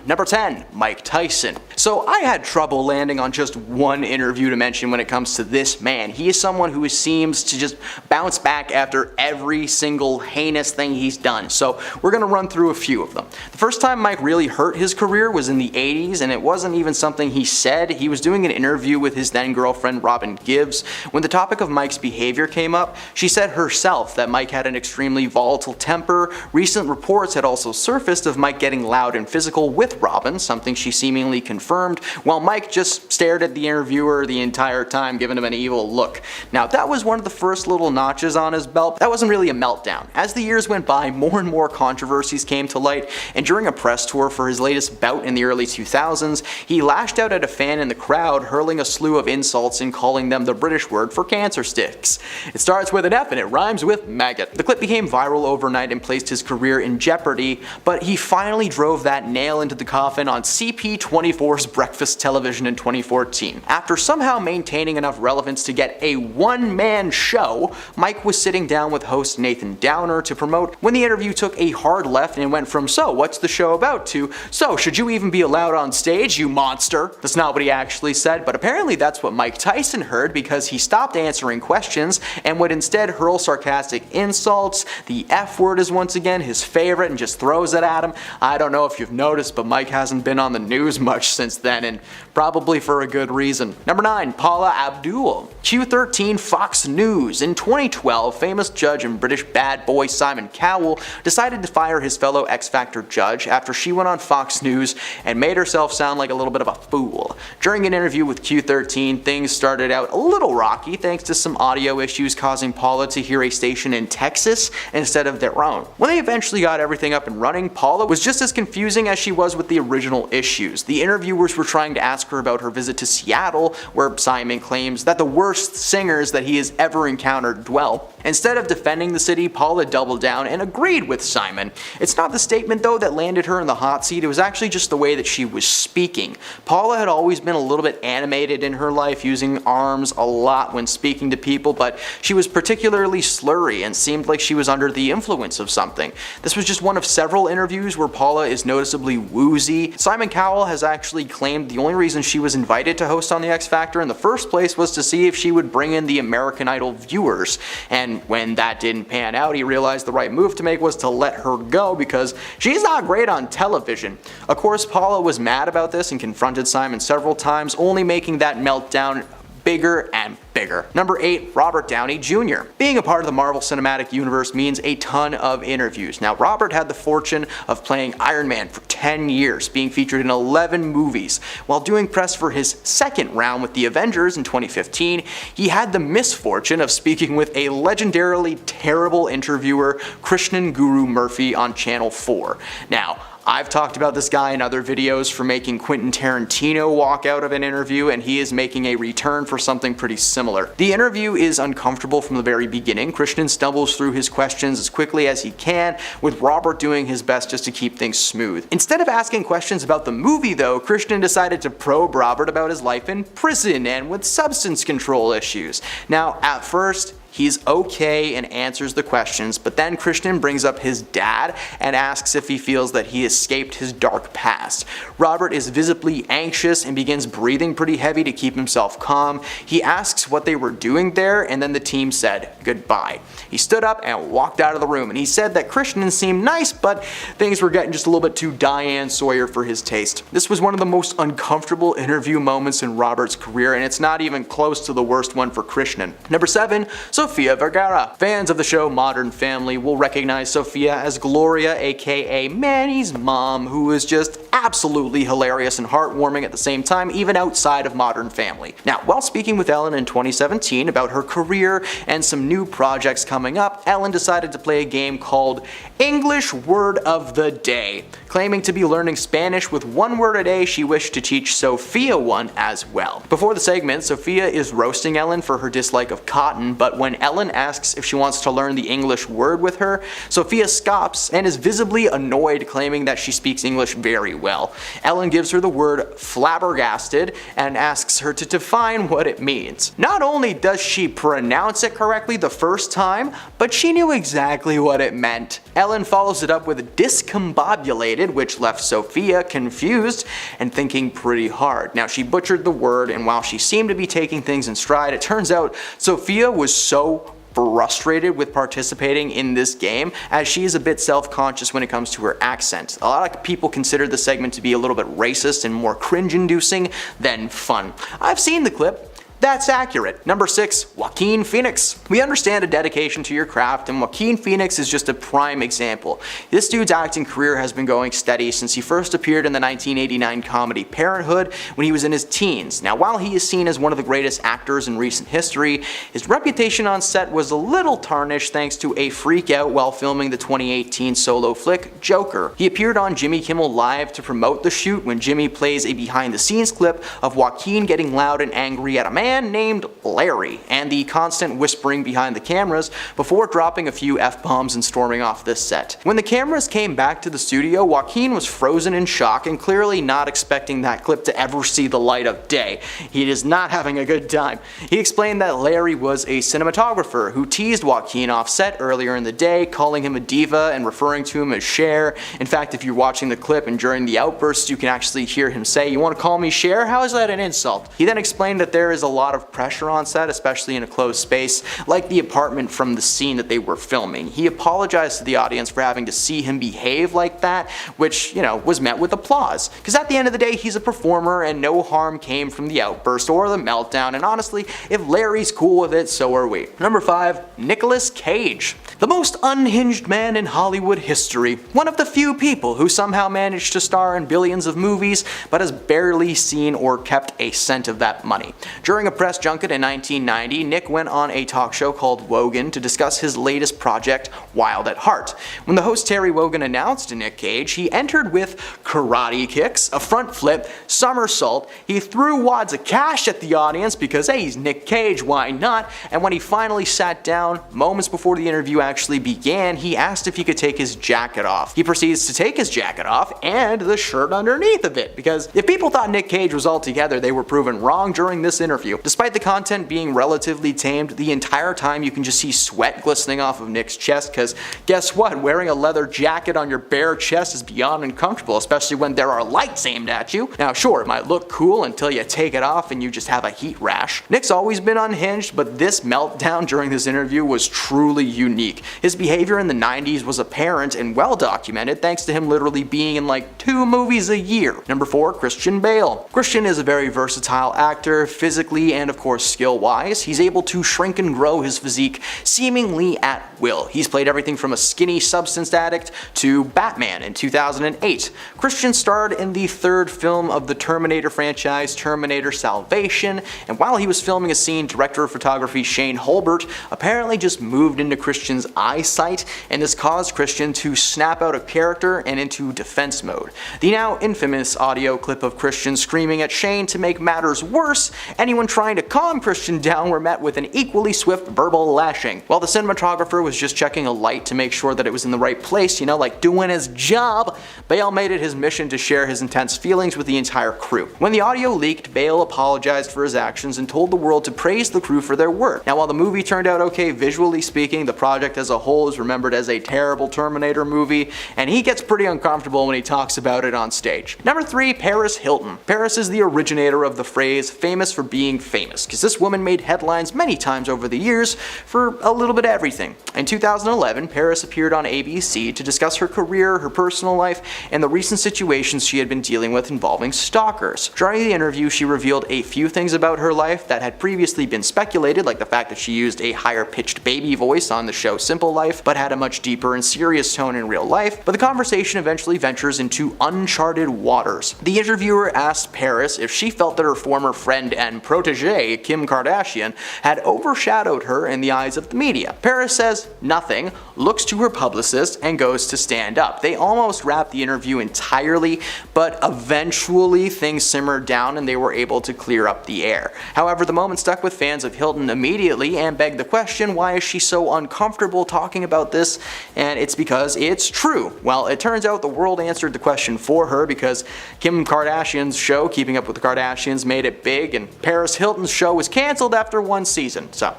Number 10, Mike Tyson. So I had trouble landing on just one interview to mention when it comes to this man. He is someone who seems to just bounce back after every single heinous thing he's done. So we're going to run through a few of them. The first time Mike really hurt his career was in the 80s, and it wasn't even something he said. He was doing an interview with his then girlfriend Robin Gibbs. When the topic of Mike's behavior came up, she said herself that Mike had an extremely volatile temper. Recent reports had also surfaced of Mike getting loud and physical with Robin, something she seemingly confirmed, while Mike just stared at the interviewer the entire time, giving him an evil look. Now, that was one of the first little notches on his belt. That wasn't really a meltdown. As the years went by, more and more controversies came to light, and during a press tour for his latest bout in the early 2000s, he lashed out at a fan in the crowd, hurling a slew of insults and calling them the British word for cancer sticks. It starts with an F and it rhymes with maggot. The clip became viral overnight and placed his career in jeopardy, but he finally drove that nail into the coffin on CP24's Breakfast Television in 2014. After somehow maintaining enough relevance to get a one-man show, Mike was sitting down with host Nathan Downer to promote when the interview took a hard left and went from "so what's the show about" to "so should you even be allowed on stage, you monster?" That's not what he actually said, but apparently that's what Mike Tyson heard, because he stopped answering questions and would instead hurl sarcastic insults. The F word is once again his favorite and just throws it at him. I don't know if you've noticed, but Mike hasn't been on the news much since then, and probably for a good reason. Number 9, Paula Abdul. Q13 Fox News. In 2012, famous judge and British bad boy Simon Cowell decided to fire his fellow X Factor judge after she went on Fox News and made herself sound like a little bit of a fool. During an interview with Q13, things started out a little rocky thanks to some audio issues causing Paula to hear a station in Texas instead of their own. When they eventually got everything up and running, Paula was just as confusing as she was with the original issues. The interviewers were trying to ask her about her visit to Seattle, where Simon claims that the worst singers that he has ever encountered dwell. Instead of defending the city, Paula doubled down and agreed with Simon. It's not the statement though that landed her in the hot seat, it was actually just the way that she was speaking. Paula had always been a little bit animated in her life, using arms a lot when speaking to people, but she was particularly slurry and seemed like she was under the influence of something. This was just one of several interviews where Paula is noticeably woozy. Simon Cowell has actually claimed the only reason she was invited to host on the X Factor in the first place was to see if she would bring in the American Idol viewers, and when that didn't pan out, he realized the right move to make was to let her go because she's not great on television. Of course, Paula was mad about this and confronted Simon several times, only making that meltdown bigger and bigger. Number 8, Robert Downey Jr. Being a part of the Marvel Cinematic Universe means a ton of interviews. Now, Robert had the fortune of playing Iron Man for 10 years, being featured in 11 movies. While doing press for his second round with the Avengers in 2015, he had the misfortune of speaking with a legendarily terrible interviewer, Krishnan Guru Murphy, on Channel 4. Now, I've talked about this guy in other videos for making Quentin Tarantino walk out of an interview, and he is making a return for something pretty similar. The interview is uncomfortable from the very beginning. Krishnan stumbles through his questions as quickly as he can, with Robert doing his best just to keep things smooth. Instead of asking questions about the movie though, Krishnan decided to probe Robert about his life in prison and with substance control issues. Now, at first, he's okay and answers the questions, but then Krishnan brings up his dad and asks if he feels that he escaped his dark past. Robert is visibly anxious and begins breathing pretty heavy to keep himself calm. He asks what they were doing there, and then the team said goodbye. He stood up and walked out of the room, and he said that Krishnan seemed nice, but things were getting just a little bit too Diane Sawyer for his taste. This was one of the most uncomfortable interview moments in Robert's career, and it's not even close to the worst one for Krishnan. Number 7, Sofia Vergara. Fans of the show Modern Family will recognize Sofia as Gloria, aka Manny's mom, who is just absolutely hilarious and heartwarming at the same time, even outside of Modern Family. Now, while speaking with Ellen in 2017 about her career and some new projects coming up, Ellen decided to play a game called English Word of the Day. Claiming to be learning Spanish with one word a day, she wished to teach Sofia one as well. Before the segment, Sofia is roasting Ellen for her dislike of cotton, but when Ellen asks if she wants to learn the English word with her, Sofia scoffs and is visibly annoyed, claiming that she speaks English very well. Ellen gives her the word flabbergasted and asks her to define what it means. Not only does she pronounce it correctly the first time, but she knew exactly what it meant Ellen follows it up with discombobulated, which left Sofia confused and thinking pretty hard. Now, she butchered the word, and while she seemed to be taking things in stride, it turns out Sofia was so frustrated with participating in this game, as she is a bit self-conscious when it comes to her accent. A lot of people consider the segment to be a little bit racist and more cringe-inducing than fun. I've seen the clip. That's accurate. Number 6, Joaquin Phoenix. We understand a dedication to your craft, and Joaquin Phoenix is just a prime example. This dude's acting career has been going steady since he first appeared in the 1989 comedy Parenthood when he was in his teens. Now, while he is seen as one of the greatest actors in recent history, his reputation on set was a little tarnished thanks to a freak out while filming the 2018 solo flick Joker. He appeared on Jimmy Kimmel Live to promote the shoot when Jimmy plays a behind-the-scenes clip of Joaquin getting loud and angry at a man named Larry, and the constant whispering behind the cameras before dropping a few F-bombs and storming off this set. When the cameras came back to the studio, Joaquin was frozen in shock and clearly not expecting that clip to ever see the light of day. He is not having a good time. He explained that Larry was a cinematographer who teased Joaquin off set earlier in the day, calling him a diva and referring to him as Cher. In fact, if you're watching the clip and during the outbursts, you can actually hear him say, "You want to call me Cher? How is that an insult?" He then explained that there is a lot of pressure on set, especially in a closed space, like the apartment from the scene that they were filming. He apologized to the audience for having to see him behave like that, which, was met with applause. Because at the end of the day, he's a performer and no harm came from the outburst or the meltdown, and honestly, if Larry's cool with it, so are we. Number 5, Nicolas Cage. The most unhinged man in Hollywood history. One of the few people who somehow managed to star in billions of movies, but has barely seen or kept a cent of that money. During a press junket in 1990, Nick went on a talk show called Wogan to discuss his latest project, Wild at Heart. When the host Terry Wogan announced Nick Cage, he entered with karate kicks, a front flip, somersault. He threw wads of cash at the audience because, hey, he's Nick Cage, why not? And when he finally sat down, moments before the interview actually began, he asked if he could take his jacket off. He proceeds to take his jacket off and the shirt underneath of it, because if people thought Nick Cage was all together, they were proven wrong during this interview. Despite the content being relatively tamed, the entire time you can just see sweat glistening off of Nick's chest, because guess what? Wearing a leather jacket on your bare chest is beyond uncomfortable, especially when there are lights aimed at you. Now sure, it might look cool until you take it off and you just have a heat rash. Nick's always been unhinged, but this meltdown during this interview was truly unique. His behavior in the 90s was apparent and well documented thanks to him literally being in like 2 movies a year. Number 4, Christian Bale. Christian is a very versatile actor, physically and of course skill-wise. He's able to shrink and grow his physique seemingly at will. He's played everything from a skinny substance addict to Batman in 2008. Christian starred in the 3rd film of the Terminator franchise, Terminator Salvation, and while he was filming a scene, director of photography Shane Holbert apparently just moved into Christian's eyesight, and this caused Christian to snap out of character and into defense mode. The now infamous audio clip of Christian screaming at Shane to make matters worse, anyone trying to calm Christian down were met with an equally swift verbal lashing. While the cinematographer was just checking a light to make sure that it was in the right place, like doing his job, Bale made it his mission to share his intense feelings with the entire crew. When the audio leaked, Bale apologized for his actions and told the world to praise the crew for their work. Now, while the movie turned out okay visually speaking, the project as a whole is remembered as a terrible Terminator movie, and he gets pretty uncomfortable when he talks about it on stage. Number 3, Paris Hilton. Paris is the originator of the phrase famous for being famous, because this woman made headlines many times over the years for a little bit of everything. In 2011, Paris appeared on ABC to discuss her career, her personal life, and the recent situations she had been dealing with involving stalkers. During the interview, she revealed a few things about her life that had previously been speculated, like the fact that she used a higher-pitched baby voice on the show Simple Life, but had a much deeper and serious tone in real life. But the conversation eventually ventures into uncharted waters. The interviewer asked Paris if she felt that her former friend and protege, Kim Kardashian, had overshadowed her in the eyes of the media. Paris says nothing, looks to her publicist, and goes to stand up. They almost wrapped the interview entirely, but eventually things simmered down and they were able to clear up the air. However, the moment stuck with fans of Hilton immediately and begged the question, why is she so uncomfortable talking about this? And it's because it's true. Well, it turns out the world answered the question for her, because Kim Kardashian's show, Keeping Up with the Kardashians, made it big, and Paris Hilton's show was cancelled after 1 season. So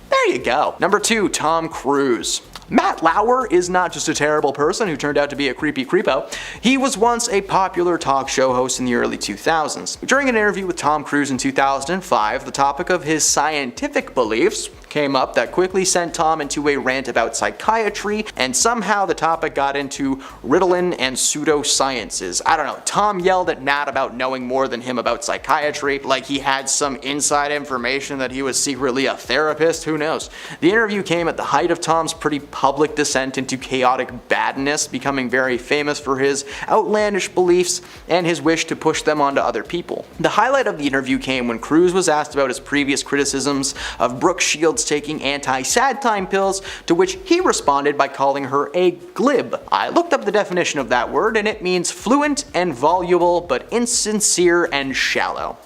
There you go. Number 2, Tom Cruise. Matt Lauer is not just a terrible person who turned out to be a creepy creepo. He was once a popular talk show host in the early 2000s. During an interview with Tom Cruise in 2005, the topic of his scientific beliefs came up that quickly sent Tom into a rant about psychiatry, and somehow the topic got into Ritalin and pseudosciences. I don't know, Tom yelled at Matt about knowing more than him about psychiatry, like he had some inside information that he was secretly a therapist, who knows. The interview came at the height of Tom's pretty public descent into chaotic badness, becoming very famous for his outlandish beliefs and his wish to push them onto other people. The highlight of the interview came when Cruise was asked about his previous criticisms of Brooke Shields taking anti-sad time pills, to which he responded by calling her a glib. I looked up the definition of that word and it means fluent and voluble, but insincere and shallow.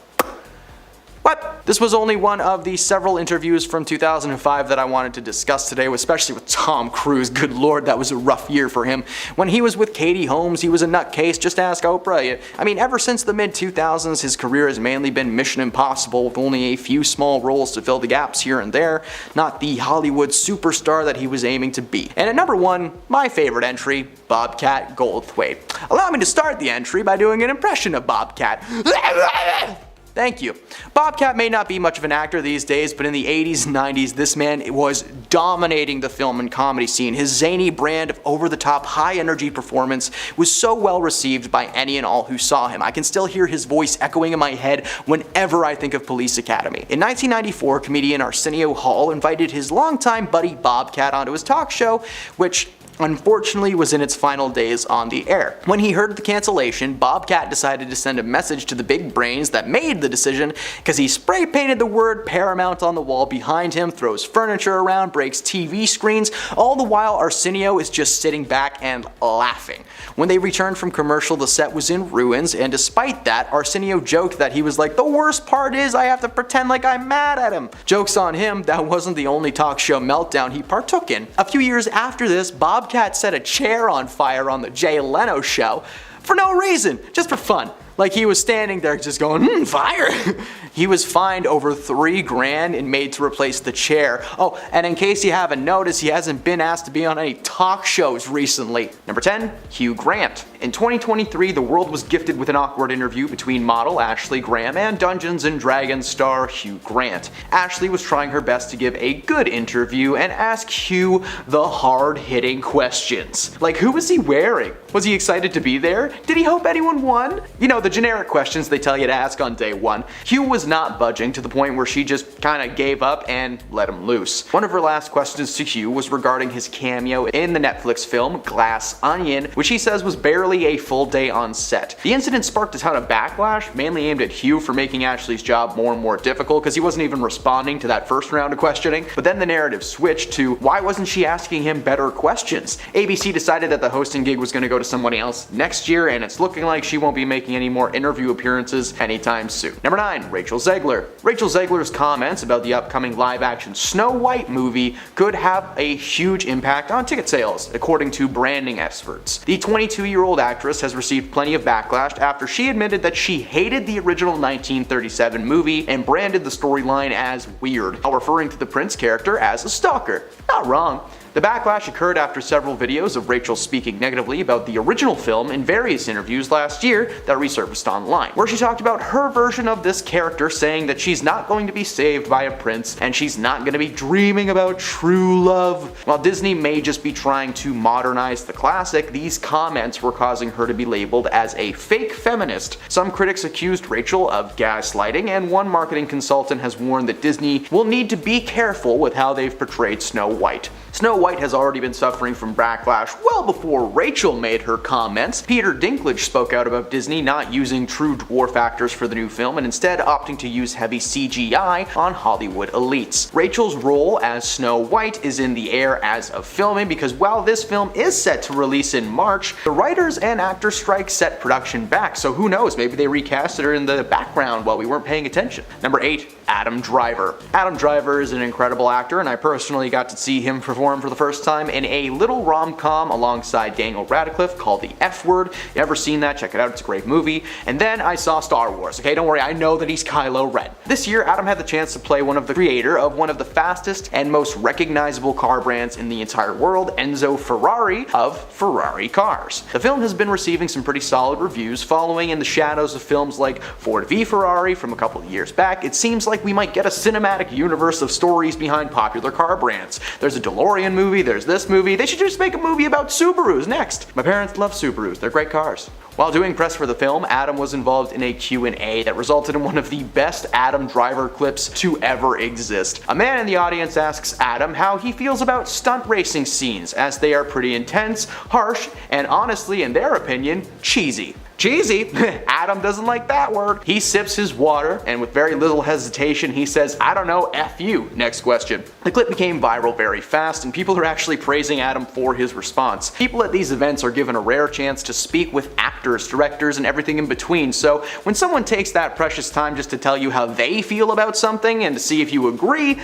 What? This was only one of the several interviews from 2005 that I wanted to discuss today, especially with Tom Cruise. Good lord, that was a rough year for him. When he was with Katie Holmes, he was a nutcase, just ask Oprah. I mean, ever since the mid-2000s, his career has mainly been Mission Impossible, with only a few small roles to fill the gaps here and there, not the Hollywood superstar that he was aiming to be. And at number 1, my favorite entry, Bobcat Goldthwait. Allow me to start the entry by doing an impression of Bobcat. Thank you. Bobcat may not be much of an actor these days, but in the 80s and 90s, this man was dominating the film and comedy scene. His zany brand of over-the-top, high-energy performance was so well received by any and all who saw him. I can still hear his voice echoing in my head whenever I think of Police Academy. In 1994, comedian Arsenio Hall invited his longtime buddy Bobcat onto his talk show, which unfortunately was in its final days on the air. When he heard of the cancellation, Bobcat decided to send a message to the big brains that made the decision, because he spray painted the word Paramount on the wall behind him, throws furniture around, breaks TV screens, all the while Arsenio is just sitting back and laughing. When they returned from commercial, the set was in ruins, and despite that, Arsenio joked that he was like, the worst part is I have to pretend like I'm mad at him. Joke's on him, that wasn't the only talk show meltdown he partook in. A few years after this, Bobcat set a chair on fire on the Jay Leno show for no reason, just for fun. Like he was standing there just going, fire. He was fined over $3,000 and made to replace the chair. Oh, and in case you haven't noticed, he hasn't been asked to be on any talk shows recently. Number 10, Hugh Grant. In 2023, the world was gifted with an awkward interview between model Ashley Graham and Dungeons & Dragons star Hugh Grant. Ashley was trying her best to give a good interview and ask Hugh the hard-hitting questions. Like, who was he wearing? Was he excited to be there? Did he hope anyone won? You know, the generic questions they tell you to ask on day one. Hugh was not budging, to the point where she just kinda gave up and let him loose. One of her last questions to Hugh was regarding his cameo in the Netflix film Glass Onion, which he says was barely a full day on set. The incident sparked a ton of backlash, mainly aimed at Hugh for making Ashley's job more and more difficult, because he wasn't even responding to that first round of questioning. But then the narrative switched to, why wasn't she asking him better questions? ABC decided that the hosting gig was going to go to someone else next year, and it's looking like she won't be making any more interview appearances anytime soon. Number 9, Rachel Zegler. Rachel Zegler's comments about the upcoming live-action Snow White movie could have a huge impact on ticket sales, according to branding experts. The 22-year-old actress has received plenty of backlash after she admitted that she hated the original 1937 movie and branded the storyline as weird, while referring to the Prince character as a stalker. Not wrong. The backlash occurred after several videos of Rachel speaking negatively about the original film in various interviews last year that resurfaced online, where she talked about her version of this character, saying that she's not going to be saved by a prince and she's not going to be dreaming about true love. While Disney may just be trying to modernize the classic, these comments were causing her to be labeled as a fake feminist. Some critics accused Rachel of gaslighting, and one marketing consultant has warned that Disney will need to be careful with how they've portrayed Snow White. Snow White has already been suffering from backlash well before Rachel made her comments. Peter Dinklage spoke out about Disney not using true dwarf actors for the new film and instead opting to use heavy CGI on Hollywood elites. Rachel's role as Snow White is in the air as of filming, because while this film is set to release in March, the writers and actors strike set production back, so who knows, maybe they recasted her in the background while we weren't paying attention. Number 8, Adam Driver. Adam Driver is an incredible actor, and I personally got to see him perform for the the first time in a little rom-com alongside Daniel Radcliffe called The F Word. If you ever seen that, check it out, it's a great movie. And then I saw Star Wars. Okay, don't worry, I know that he's Kylo Ren. This year, Adam had the chance to play one of the creator of one of the fastest and most recognizable car brands in the entire world, Enzo Ferrari of Ferrari cars. The film has been receiving some pretty solid reviews, following in the shadows of films like Ford v Ferrari from a couple of years back. It seems like we might get a cinematic universe of stories behind popular car brands. There's a DeLorean movie, there's this movie, they should just make a movie about Subarus next. My parents love Subarus, they're great cars. While doing press for the film, Adam was involved in a Q&A that resulted in one of the best Adam Driver clips to ever exist. A man in the audience asks Adam how he feels about stunt racing scenes, as they are pretty intense, harsh, and honestly, in their opinion, cheesy. Cheesy? Adam doesn't like that word. He sips his water, and with very little hesitation, he says, I don't know, F you. Next question. The clip became viral very fast, and people are actually praising Adam for his response. People at these events are given a rare chance to speak with actors, directors, and everything in between, so when someone takes that precious time just to tell you how they feel about something and to see if you agree,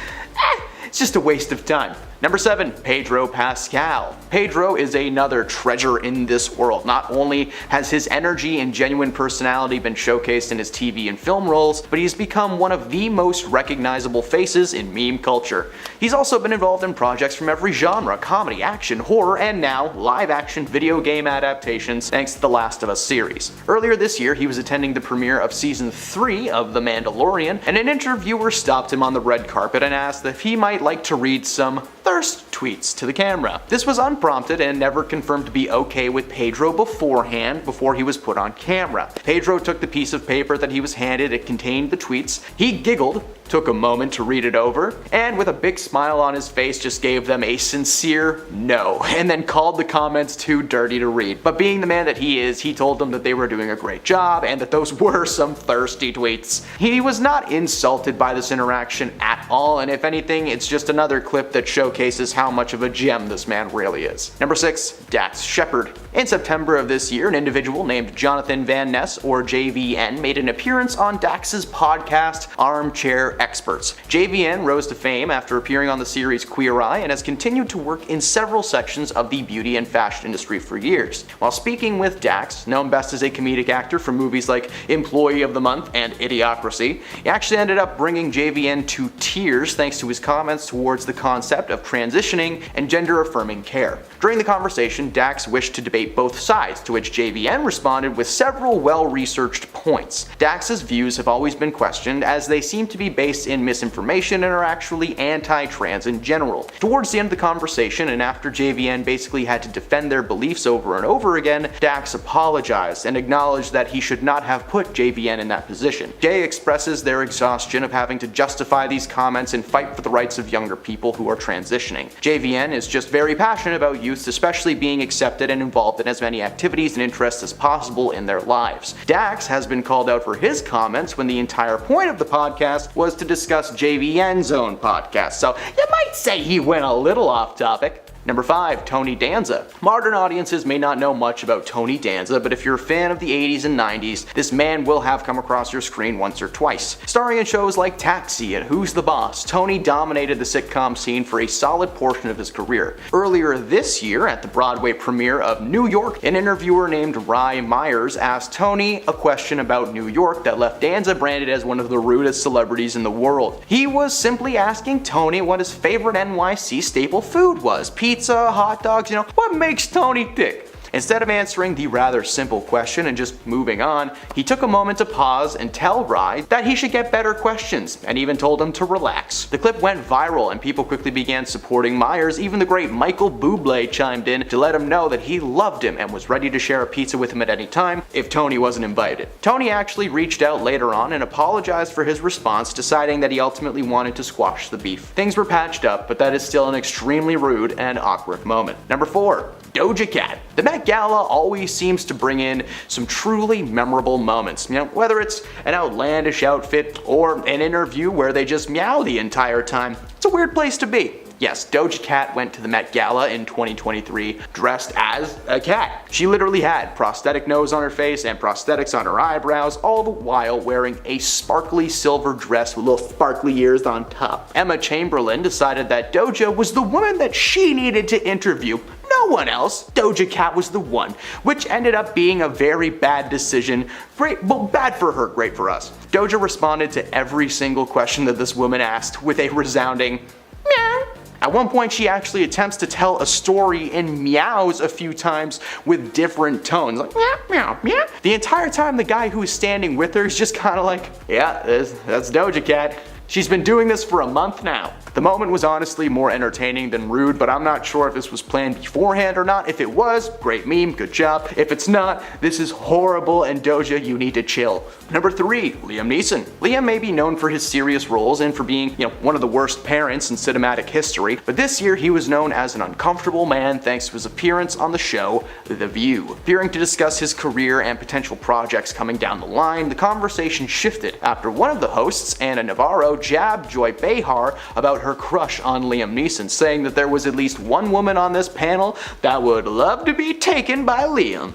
it's just a waste of time. Number 7, Pedro Pascal. Pedro is another treasure in this world. Not only has his energy and genuine personality been showcased in his TV and film roles, but he's become one of the most recognizable faces in meme culture. He's also been involved in projects from every genre: comedy, action, horror, and now live-action video game adaptations thanks to the Last of Us series. Earlier this year, he was attending the premiere of Season 3 of The Mandalorian, and an interviewer stopped him on the red carpet and asked if he might like to read some thirst tweets to the camera. This was unprompted and never confirmed to be okay with Pedro beforehand, before he was put on camera. Pedro took the piece of paper that he was handed. It contained the tweets. He giggled, took a moment to read it over, and with a big smile on his face just gave them a sincere no, and then called the comments too dirty to read. But being the man that he is, he told them that they were doing a great job and that those were some thirsty tweets. He was not insulted by this interaction at all, and if anything, it's just another clip that showcases how much of a gem this man really is. Number 6, Dax Shepard. In September of this year, an individual named Jonathan Van Ness, or JVN, made an appearance on Dax's podcast, Armchair Experts. JVN rose to fame after appearing on the series Queer Eye and has continued to work in several sections of the beauty and fashion industry for years. While speaking with Dax, known best as a comedic actor from movies like Employee of the Month and Idiocracy, he actually ended up bringing JVN to tears thanks to his comments towards the concept of transitioning and gender-affirming care. During the conversation, Dax wished to debate both sides, to which JVN responded with several well-researched points. Dax's views have always been questioned, as they seem to be based in misinformation and are actually anti-trans in general. Towards the end of the conversation, and after JVN basically had to defend their beliefs over and over again, Dax apologized and acknowledged that he should not have put JVN in that position. Jay expresses their exhaustion of having to justify these comments and fight for the rights of younger people who are transitioning. JVN is just very passionate about youth especially being accepted and involved in as many activities and interests as possible in their lives. Dax has been called out for his comments when the entire point of the podcast was to discuss JVN's own podcast, so you might say he went a little off topic. Number 5, Tony Danza. Modern audiences may not know much about Tony Danza, but if you're a fan of the 80s and 90s, this man will have come across your screen once or twice. Starring in shows like Taxi and Who's the Boss, Tony dominated the sitcom scene for a solid portion of his career. Earlier this year, at the Broadway premiere of New York, an interviewer named Rye Myers asked Tony a question about New York that left Danza branded as one of the rudest celebrities in the world. He was simply asking Tony what his favorite NYC staple food was. Pizza, hot dogs, what makes Tony tick? Instead of answering the rather simple question and just moving on, he took a moment to pause and tell Rye that he should get better questions, and even told him to relax. The clip went viral and people quickly began supporting Myers. Even the great Michael Bublé chimed in to let him know that he loved him and was ready to share a pizza with him at any time if Tony wasn't invited. Tony actually reached out later on and apologized for his response, deciding that he ultimately wanted to squash the beef. Things were patched up, but that is still an extremely rude and awkward moment. Number 4, Doja Cat. The Met Gala always seems to bring in some truly memorable moments, whether it's an outlandish outfit or an interview where they just meow the entire time. It's a weird place to be. Yes, Doja Cat went to the Met Gala in 2023 dressed as a cat. She literally had prosthetic nose on her face and prosthetics on her eyebrows, all the while wearing a sparkly silver dress with little sparkly ears on top. Emma Chamberlain decided that Doja was the woman that she needed to interview. No one else. Doja Cat was the one, which ended up being a very bad decision. Great, well, bad for her, great for us. Doja responded to every single question that this woman asked with a resounding meow. At one point, she actually attempts to tell a story in meows a few times with different tones, like meow, meow, meow. The entire time, the guy who is standing with her is just kind of like, yeah, that's Doja Cat. She's been doing this for a month now. The moment was honestly more entertaining than rude, but I'm not sure if this was planned beforehand or not. If it was, great meme, good job. If it's not, this is horrible, and Doja, you need to chill. Number 3, Liam Neeson. Liam may be known for his serious roles and for being, one of the worst parents in cinematic history, but this year he was known as an uncomfortable man thanks to his appearance on the show The View. Appearing to discuss his career and potential projects coming down the line, the conversation shifted after one of the hosts, Anna Navarro, jabbed Joy Behar about her crush on Liam Neeson, saying that there was at least one woman on this panel that would love to be taken by Liam.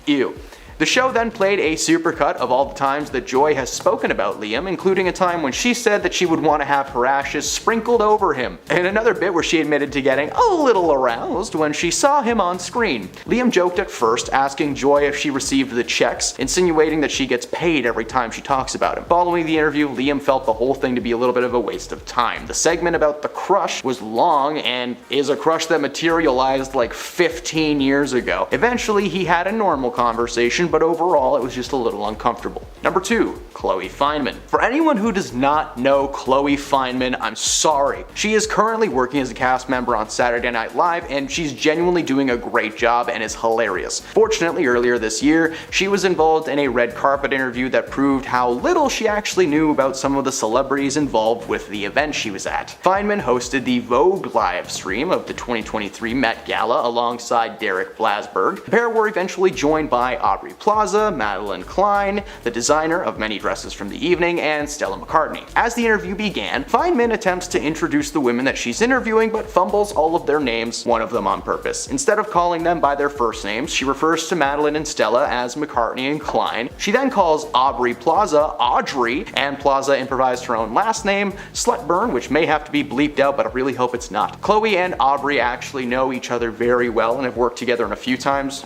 Ew. The show then played a supercut of all the times that Joy has spoken about Liam, including a time when she said that she would want to have her ashes sprinkled over him, and another bit where she admitted to getting a little aroused when she saw him on screen. Liam joked at first, asking Joy if she received the checks, insinuating that she gets paid every time she talks about him. Following the interview, Liam felt the whole thing to be a little bit of a waste of time. The segment about the crush was long and is a crush that materialized like 15 years ago. Eventually, he had a normal conversation, but overall it was just a little uncomfortable. Number 2, Chloe Fineman. For anyone who does not know Chloe Fineman, I'm sorry. She is currently working as a cast member on Saturday Night Live, and she's genuinely doing a great job and is hilarious. Fortunately, earlier this year, she was involved in a red carpet interview that proved how little she actually knew about some of the celebrities involved with the event she was at. Fineman hosted the Vogue live stream of the 2023 Met Gala alongside Derek Blasberg. The pair were eventually joined by Aubrey Plaza, Madeline Klein, the designer of many dresses from the evening, and Stella McCartney. As the interview began, Fineman attempts to introduce the women that she's interviewing but fumbles all of their names, one of them on purpose. Instead of calling them by their first names, she refers to Madeline and Stella as McCartney and Klein. She then calls Aubrey Plaza Audrey, and Plaza improvised her own last name, Slutburn, which may have to be bleeped out, but I really hope it's not. Chloe and Aubrey actually know each other very well and have worked together a few times.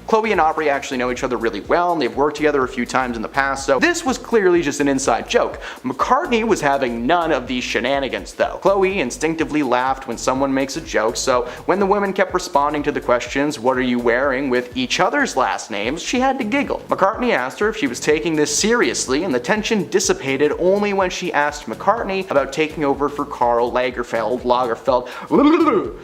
Chloe and Aubrey actually know each other really well, and they've worked together a few times in the past, so this was clearly just an inside joke. McCartney was having none of these shenanigans though. Chloe instinctively laughed when someone makes a joke, so when the women kept responding to the questions, "What are you wearing?" with each other's last names, she had to giggle. McCartney asked her if she was taking this seriously, and the tension dissipated only when she asked McCartney about taking over for Karl Lagerfeld,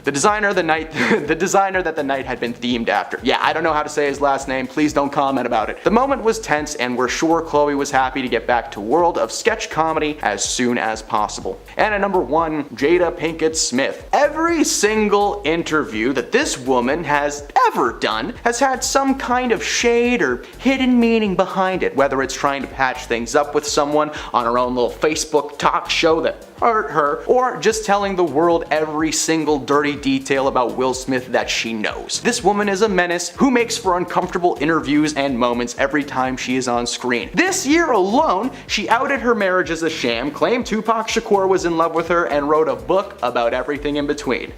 the designer that the night had been themed after. Yeah, I don't know how to say his last name, please don't comment about it. The moment was tense, and we're sure Chloe was happy to get back to world of sketch comedy as soon as possible. And at number 1, Jada Pinkett Smith. Every single interview that this woman has ever done has had some kind of shade or hidden meaning behind it, whether it's trying to patch things up with someone on her own little Facebook talk show that hurt her, or just telling the world every single dirty detail about Will Smith that she knows. This woman is a menace who makes for uncomfortable interviews and moments every time she is on screen. This year alone, she outed her marriage as a sham, claimed Tupac Shakur was in love with her, and wrote a book about everything in between.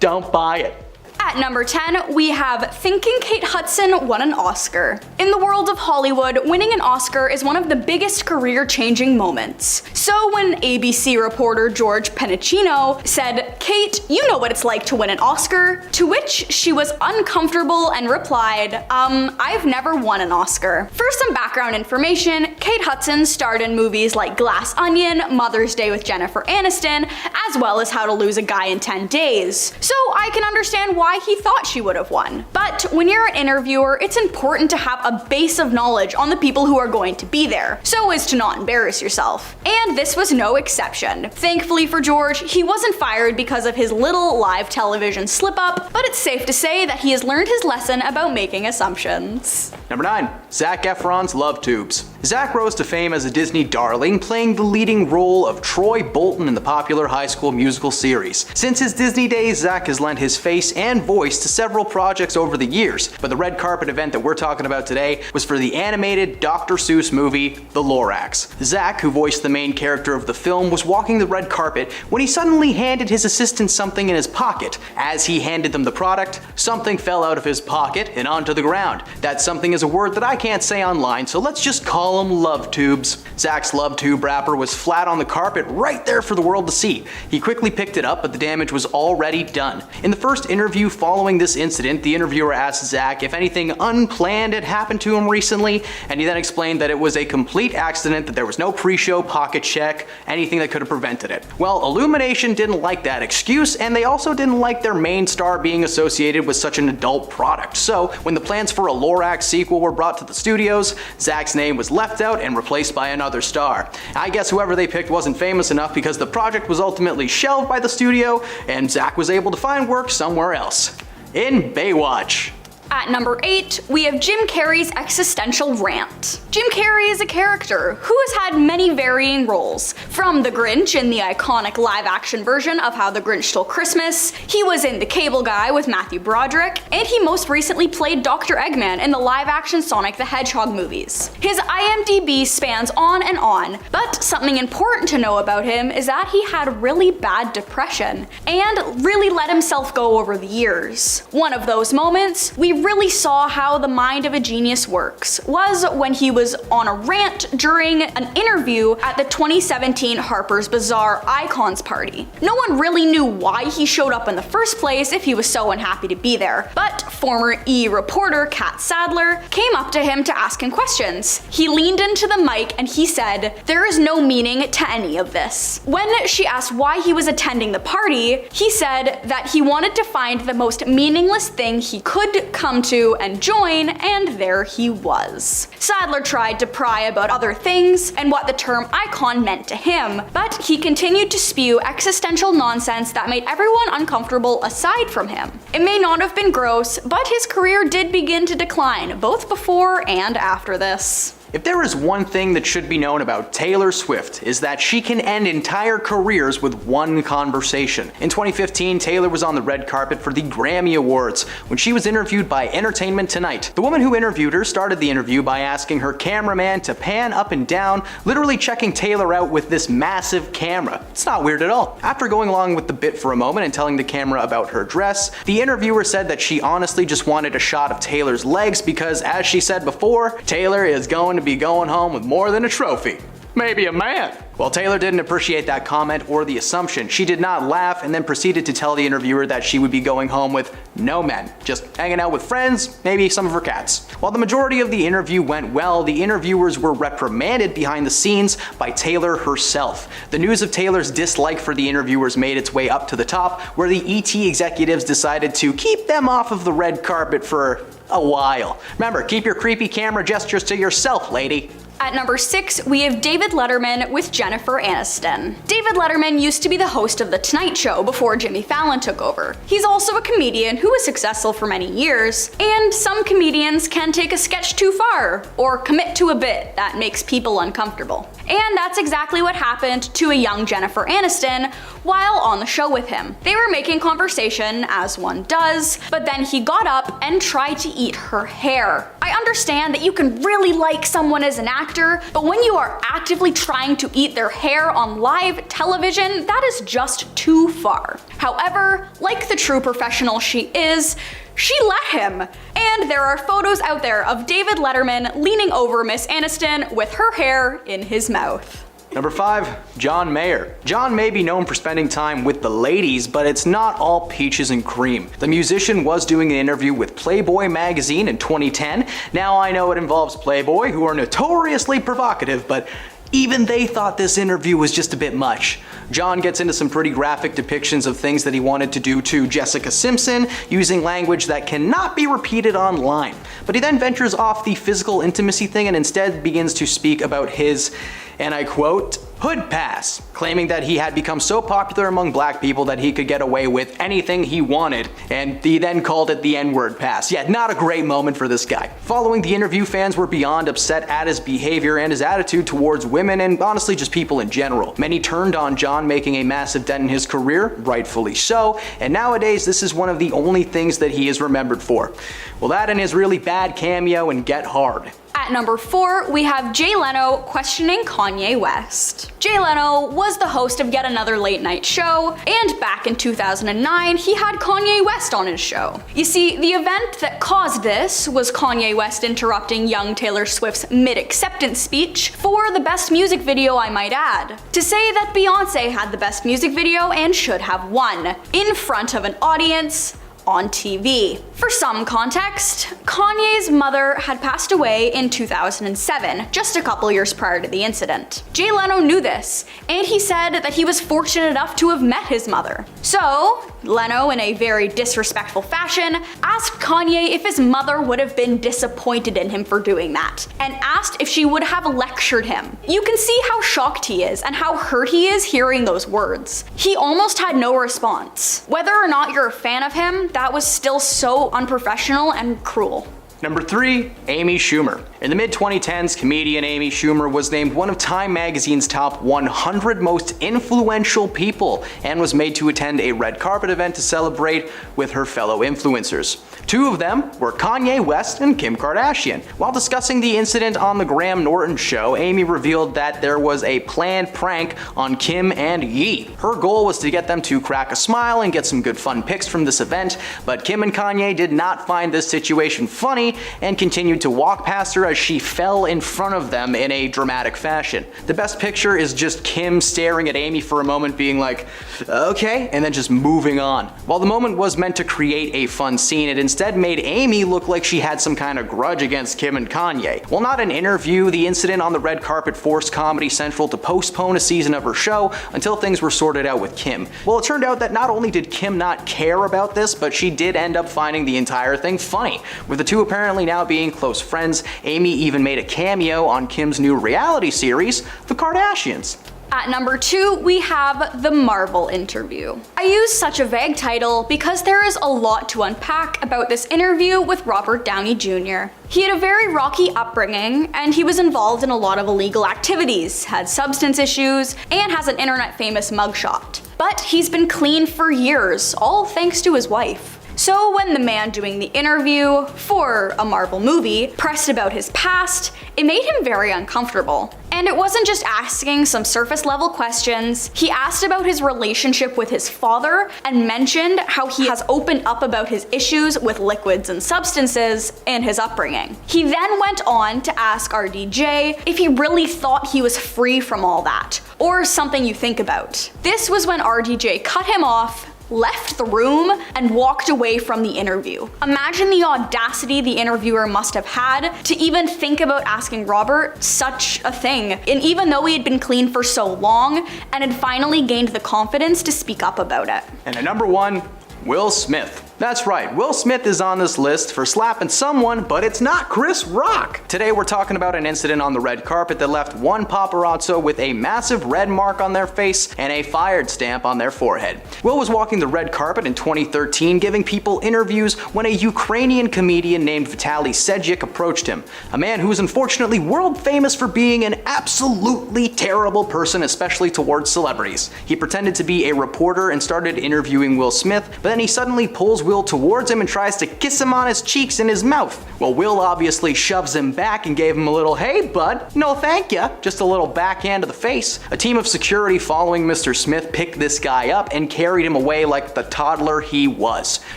Don't buy it. At number 10, we have Thinking Kate Hudson Won an Oscar. In the world of Hollywood, winning an Oscar is one of the biggest career-changing moments. So when ABC reporter George Penicino said, "Kate, you know what it's like to win an Oscar?" to which she was uncomfortable and replied, I've never won an Oscar. For some background information, Kate Hudson starred in movies like Glass Onion, Mother's Day with Jennifer Aniston, as well as How to Lose a Guy in 10 Days. So I can understand why why he thought she would have won. But when you're an interviewer, it's important to have a base of knowledge on the people who are going to be there, so as to not embarrass yourself. And this was no exception. Thankfully for George, he wasn't fired because of his little live television slip-up, but it's safe to say that he has learned his lesson about making assumptions. Number 9. Zac Efron's love tubes. Zac rose to fame as a Disney darling, playing the leading role of Troy Bolton in the popular High School Musical series. Since his Disney days, Zac has lent his face and voice to several projects over the years, but the red carpet event that we're talking about today was for the animated Dr. Seuss movie, The Lorax. Zac, who voiced the main character of the film, was walking the red carpet when he suddenly handed his assistant something in his pocket. As he handed them the product, something fell out of his pocket and onto the ground. That something is a word that I can't say online, so let's just call them love tubes. Zac's love tube wrapper was flat on the carpet right there for the world to see. He quickly picked it up, but the damage was already done. In the first interview following this incident, the interviewer asked Zac if anything unplanned had happened to him recently, and he then explained that it was a complete accident, that there was no pre-show pocket check, anything that could have prevented it. Well, Illumination didn't like that excuse, and they also didn't like their main star being associated with such an adult product. So, when the plans for a Lorax sequel were brought to the studios, Zac's name was left out and replaced by another star. I guess whoever they picked wasn't famous enough because the project was ultimately shelved by the studio, and Zac was able to find work somewhere else. In Baywatch. At number 8, we have Jim Carrey's existential rant. Jim Carrey is a character who has had many varying roles. From the Grinch in the iconic live-action version of How the Grinch Stole Christmas, he was in The Cable Guy with Matthew Broderick, and he most recently played Dr. Eggman in the live-action Sonic the Hedgehog movies. His IMDb spans on, but something important to know about him is that he had really bad depression, and really let himself go over the years. One of those moments, we really saw how the mind of a genius works was when he was on a rant during an interview at the 2017 Harper's Bazaar Icons party. No one really knew why he showed up in the first place if he was so unhappy to be there, but former E! reporter Kat Sadler came up to him to ask him questions. He leaned into the mic and he said, "There is no meaning to any of this." When she asked why he was attending the party, he said that he wanted to find the most meaningless thing he could come to and join, and there he was. Sadler tried to pry about other things and what the term icon meant to him, but he continued to spew existential nonsense that made everyone uncomfortable aside from him. It may not have been gross, but his career did begin to decline, both before and after this. If there is one thing that should be known about Taylor Swift, is that she can end entire careers with one conversation. In 2015, Taylor was on the red carpet for the Grammy Awards when she was interviewed by Entertainment Tonight. The woman who interviewed her started the interview by asking her cameraman to pan up and down, literally checking Taylor out with this massive camera. It's not weird at all. After going along with the bit for a moment and telling the camera about her dress, the interviewer said that she honestly just wanted a shot of Taylor's legs because, as she said before, Taylor is going to be going home with more than a trophy. Maybe a man. Well, Taylor didn't appreciate that comment or the assumption. She did not laugh and then proceeded to tell the interviewer that she would be going home with no men, just hanging out with friends, maybe some of her cats. While the majority of the interview went well, the interviewers were reprimanded behind the scenes by Taylor herself. The news of Taylor's dislike for the interviewers made its way up to the top, where the ET executives decided to keep them off of the red carpet for a while. Remember, keep your creepy camera gestures to yourself, lady. At number 6, we have David Letterman with Jennifer Aniston. David Letterman used to be the host of The Tonight Show before Jimmy Fallon took over. He's also a comedian who was successful for many years, and some comedians can take a sketch too far, or commit to a bit that makes people uncomfortable. And that's exactly what happened to a young Jennifer Aniston while on the show with him. They were making conversation, as one does, but then he got up and tried to eat her hair. I understand that you can really like someone as an actor, but when you are actively trying to eat their hair on live television, that is just too far. However, like the true professional she is, she let him. And there are photos out there of David Letterman leaning over Miss Aniston with her hair in his mouth. Number 5, John Mayer. John may be known for spending time with the ladies, but it's not all peaches and cream. The musician was doing an interview with Playboy magazine in 2010. Now I know it involves Playboy, who are notoriously provocative, but Even they thought this interview was just a bit much. John gets into some pretty graphic depictions of things that he wanted to do to Jessica Simpson, using language that cannot be repeated online. But he then ventures off the physical intimacy thing and instead begins to speak about his, and I quote, hood pass, claiming that he had become so popular among black people that he could get away with anything he wanted, and he then called it the N-word pass. Yeah, not a great moment for this guy. Following the interview, fans were beyond upset at his behavior and his attitude towards women and honestly just people in general. Many turned on John, making a massive dent in his career, rightfully so, and nowadays this is one of the only things that he is remembered for. Well, that and his really bad cameo in Get Hard. At number 4, we have Jay Leno questioning Kanye West. Jay Leno was the host of yet another late night show, and back in 2009, he had Kanye West on his show. You see, the event that caused this was Kanye West interrupting young Taylor Swift's mid-acceptance speech for the best music video, I might add, to say that Beyonce had the best music video and should have won, in front of an audience on TV. For some context, Kanye's mother had passed away in 2007, just a couple years prior to the incident. Jay Leno knew this, and he said that he was fortunate enough to have met his mother. So, Leno, in a very disrespectful fashion, asked Kanye if his mother would have been disappointed in him for doing that, and asked if she would have lectured him. You can see how shocked he is and how hurt he is hearing those words. He almost had no response. Whether or not you're a fan of him, that was still so unprofessional and cruel. Number 3, Amy Schumer. In the mid-2010s, comedian Amy Schumer was named one of Time magazine's top 100 most influential people and was made to attend a red carpet event to celebrate with her fellow influencers. 2 of them were Kanye West and Kim Kardashian. While discussing the incident on the Graham Norton show, Amy revealed that there was a planned prank on Kim and Ye. Her goal was to get them to crack a smile and get some good fun pics from this event, but Kim and Kanye did not find this situation funny and continued to walk past her as she fell in front of them in a dramatic fashion. The best picture is just Kim staring at Amy for a moment being like, okay, and then just moving on. While the moment was meant to create a fun scene, it instead made Amy look like she had some kind of grudge against Kim and Kanye. While not an interview, the incident on the red carpet forced Comedy Central to postpone a season of her show until things were sorted out with Kim. Well, it turned out that not only did Kim not care about this, but she did end up finding the entire thing funny. With the two apparently now being close friends, Amy even made a cameo on Kim's new reality series, The Kardashians. At number 2, we have the Marvel interview. I use such a vague title because there is a lot to unpack about this interview with Robert Downey Jr. He had a very rocky upbringing, and he was involved in a lot of illegal activities, had substance issues, and has an internet famous mugshot. But he's been clean for years, all thanks to his wife. So when the man doing the interview for a Marvel movie pressed about his past, it made him very uncomfortable. And it wasn't just asking some surface level questions, he asked about his relationship with his father and mentioned how he has opened up about his issues with liquids and substances and his upbringing. He then went on to ask RDJ if he really thought he was free from all that, or something you think about. This was when RDJ cut him off, left the room, and walked away from the interview. Imagine the audacity the interviewer must have had to even think about asking Robert such a thing, and even though he had been clean for so long and had finally gained the confidence to speak up about it. And at number 1, Will Smith. That's right, Will Smith is on this list for slapping someone, but it's not Chris Rock. Today we're talking about an incident on the red carpet that left one paparazzo with a massive red mark on their face and a fired stamp on their forehead. Will was walking the red carpet in 2013 giving people interviews when a Ukrainian comedian named Vitaly Sejik approached him, a man who is unfortunately world famous for being an absolutely terrible person, especially towards celebrities. He pretended to be a reporter and started interviewing Will Smith, but then he suddenly pulls Will towards him and tries to kiss him on his cheeks and his mouth. Well, Will obviously shoves him back and gave him a little, "Hey bud, no thank ya," just a little backhand to the face. A team of security following Mr. Smith picked this guy up and carried him away like the toddler he was.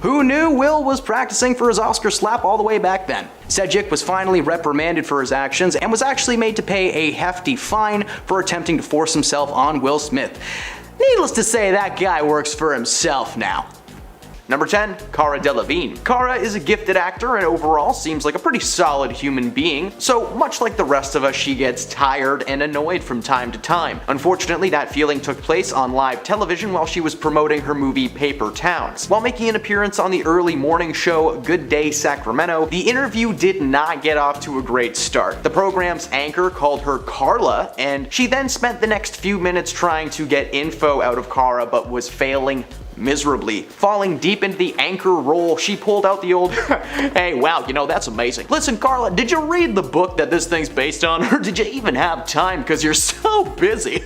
Who knew Will was practicing for his Oscar slap all the way back then? Sejik was finally reprimanded for his actions and was actually made to pay a hefty fine for attempting to force himself on Will Smith. Needless to say, that guy works for himself now. Number 10, Cara Delevingne. Cara is a gifted actor and overall seems like a pretty solid human being, so much like the rest of us, she gets tired and annoyed from time to time. Unfortunately, that feeling took place on live television while she was promoting her movie Paper Towns. While making an appearance on the early morning show Good Day Sacramento, the interview did not get off to a great start. The program's anchor called her Carla, and she then spent the next few minutes trying to get info out of Cara but was failing miserably. Falling deep into the anchor role, she pulled out the old, hey, wow, you know, that's amazing. Listen, Carla, did you read the book that this thing's based on, or did you even have time because you're so busy?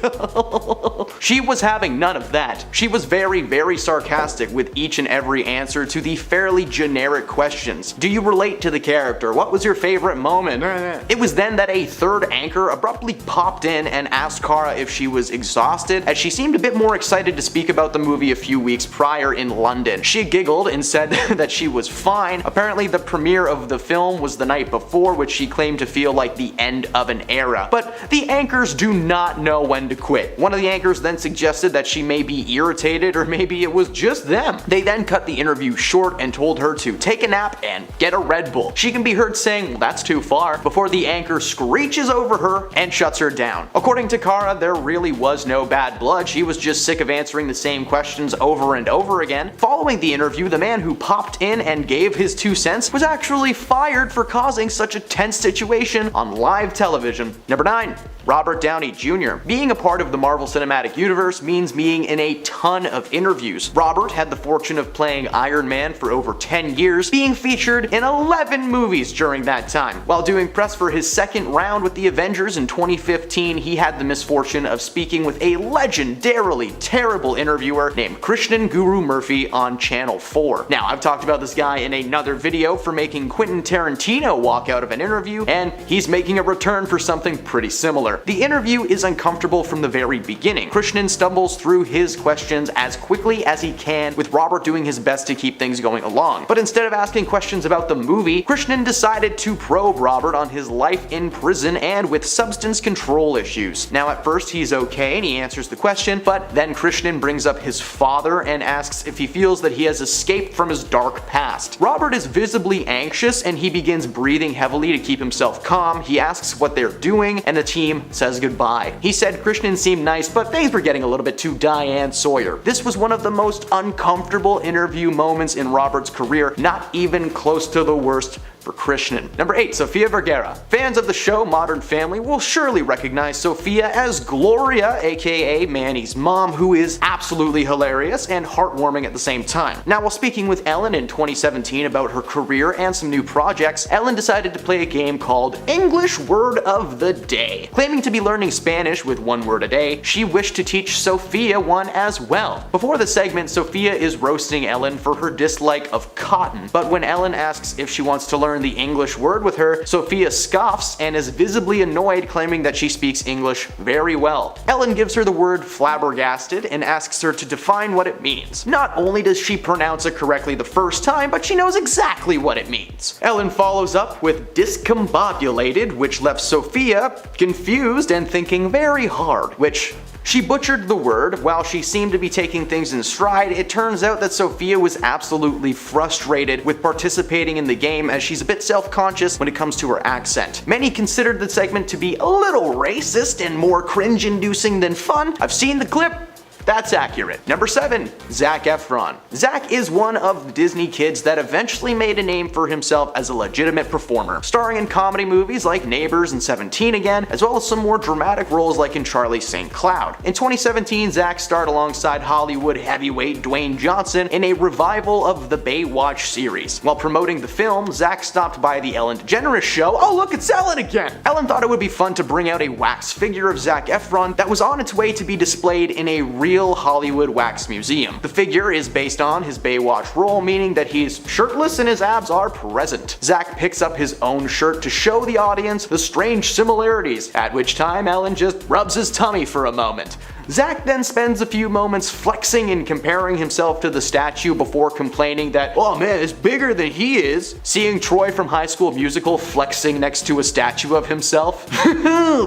She was having none of that. She was very sarcastic with each and every answer to the fairly generic questions. Do you relate to the character? What was your favorite moment? It was then that a third anchor abruptly popped in and asked Cara if she was exhausted, as she seemed a bit more excited to speak about the movie a few weeks prior in London. She giggled and said that she was fine. Apparently the premiere of the film was the night before, which she claimed to feel like the end of an era. But the anchors do not know when to quit. One of the anchors then suggested that she may be irritated, or maybe it was just them. They then cut the interview short and told her to take a nap and get a Red Bull. She can be heard saying, well, that's too far, before the anchor screeches over her and shuts her down. According to Cara, there really was no bad blood. She was just sick of answering the same questions over and over again. Following the interview, the man who popped in and gave his 2 cents was actually fired for causing such a tense situation on live television. Number 9. Robert Downey Jr. Being a part of the Marvel Cinematic Universe means being in a ton of interviews. Robert had the fortune of playing Iron Man for over 10 years, being featured in 11 movies during that time. While doing press for his second round with the Avengers in 2015, he had the misfortune of speaking with a legendarily terrible interviewer named Krishnan Guru Murphy on Channel 4. Now, I've talked about this guy in another video for making Quentin Tarantino walk out of an interview, and he's making a return for something pretty similar. The interview is uncomfortable from the very beginning. Krishnan stumbles through his questions as quickly as he can, with Robert doing his best to keep things going along. But instead of asking questions about the movie, Krishnan decided to probe Robert on his life in prison and with substance control issues. Now, at first he's okay and he answers the question, but then Krishnan brings up his father and asks if he feels that he has escaped from his dark past. Robert is visibly anxious and he begins breathing heavily to keep himself calm. He asks what they're doing and the team says goodbye. He said Krishnan seemed nice, but things were getting a little bit too Diane Sawyer. This was one of the most uncomfortable interview moments in Robert's career, not even close to the worst for Krishnan. Number 8, Sofia Vergara. Fans of the show Modern Family will surely recognize Sofia as Gloria, aka Manny's mom, who is absolutely hilarious and heartwarming at the same time. Now, while speaking with Ellen in 2017 about her career and some new projects, Ellen decided to play a game called English Word of the Day. Claiming to be learning Spanish with one word a day, she wished to teach Sofia one as well. Before the segment, Sofia is roasting Ellen for her dislike of cotton, but when Ellen asks if she wants to learn the English word with her, Sofia scoffs and is visibly annoyed, claiming that she speaks English very well. Ellen gives her the word flabbergasted and asks her to define what it means. Not only does she pronounce it correctly the first time, but she knows exactly what it means. Ellen follows up with discombobulated, which left Sofia confused and thinking very hard, which she butchered the word. While she seemed to be taking things in stride, it turns out that Sofia was absolutely frustrated with participating in the game, as she's a bit self-conscious when it comes to her accent. Many considered the segment to be a little racist and more cringe-inducing than fun. I've seen the clip. That's accurate. Number 7, Zac Efron. Zac is one of the Disney kids that eventually made a name for himself as a legitimate performer, starring in comedy movies like Neighbors and 17 Again, as well as some more dramatic roles like in Charlie St. Cloud. In 2017, Zac starred alongside Hollywood heavyweight Dwayne Johnson in a revival of the Baywatch series. While promoting the film, Zac stopped by the Ellen DeGeneres show. Oh, look, it's Ellen again! Ellen thought it would be fun to bring out a wax figure of Zac Efron that was on its way to be displayed in a real Hollywood wax museum. The figure is based on his Baywatch role, meaning that he's shirtless and his abs are present. Zac picks up his own shirt to show the audience the strange similarities, at which time Ellen just rubs his tummy for a moment. Zac then spends a few moments flexing and comparing himself to the statue before complaining that, oh man, it's bigger than he is. Seeing Troy from High School Musical flexing next to a statue of himself?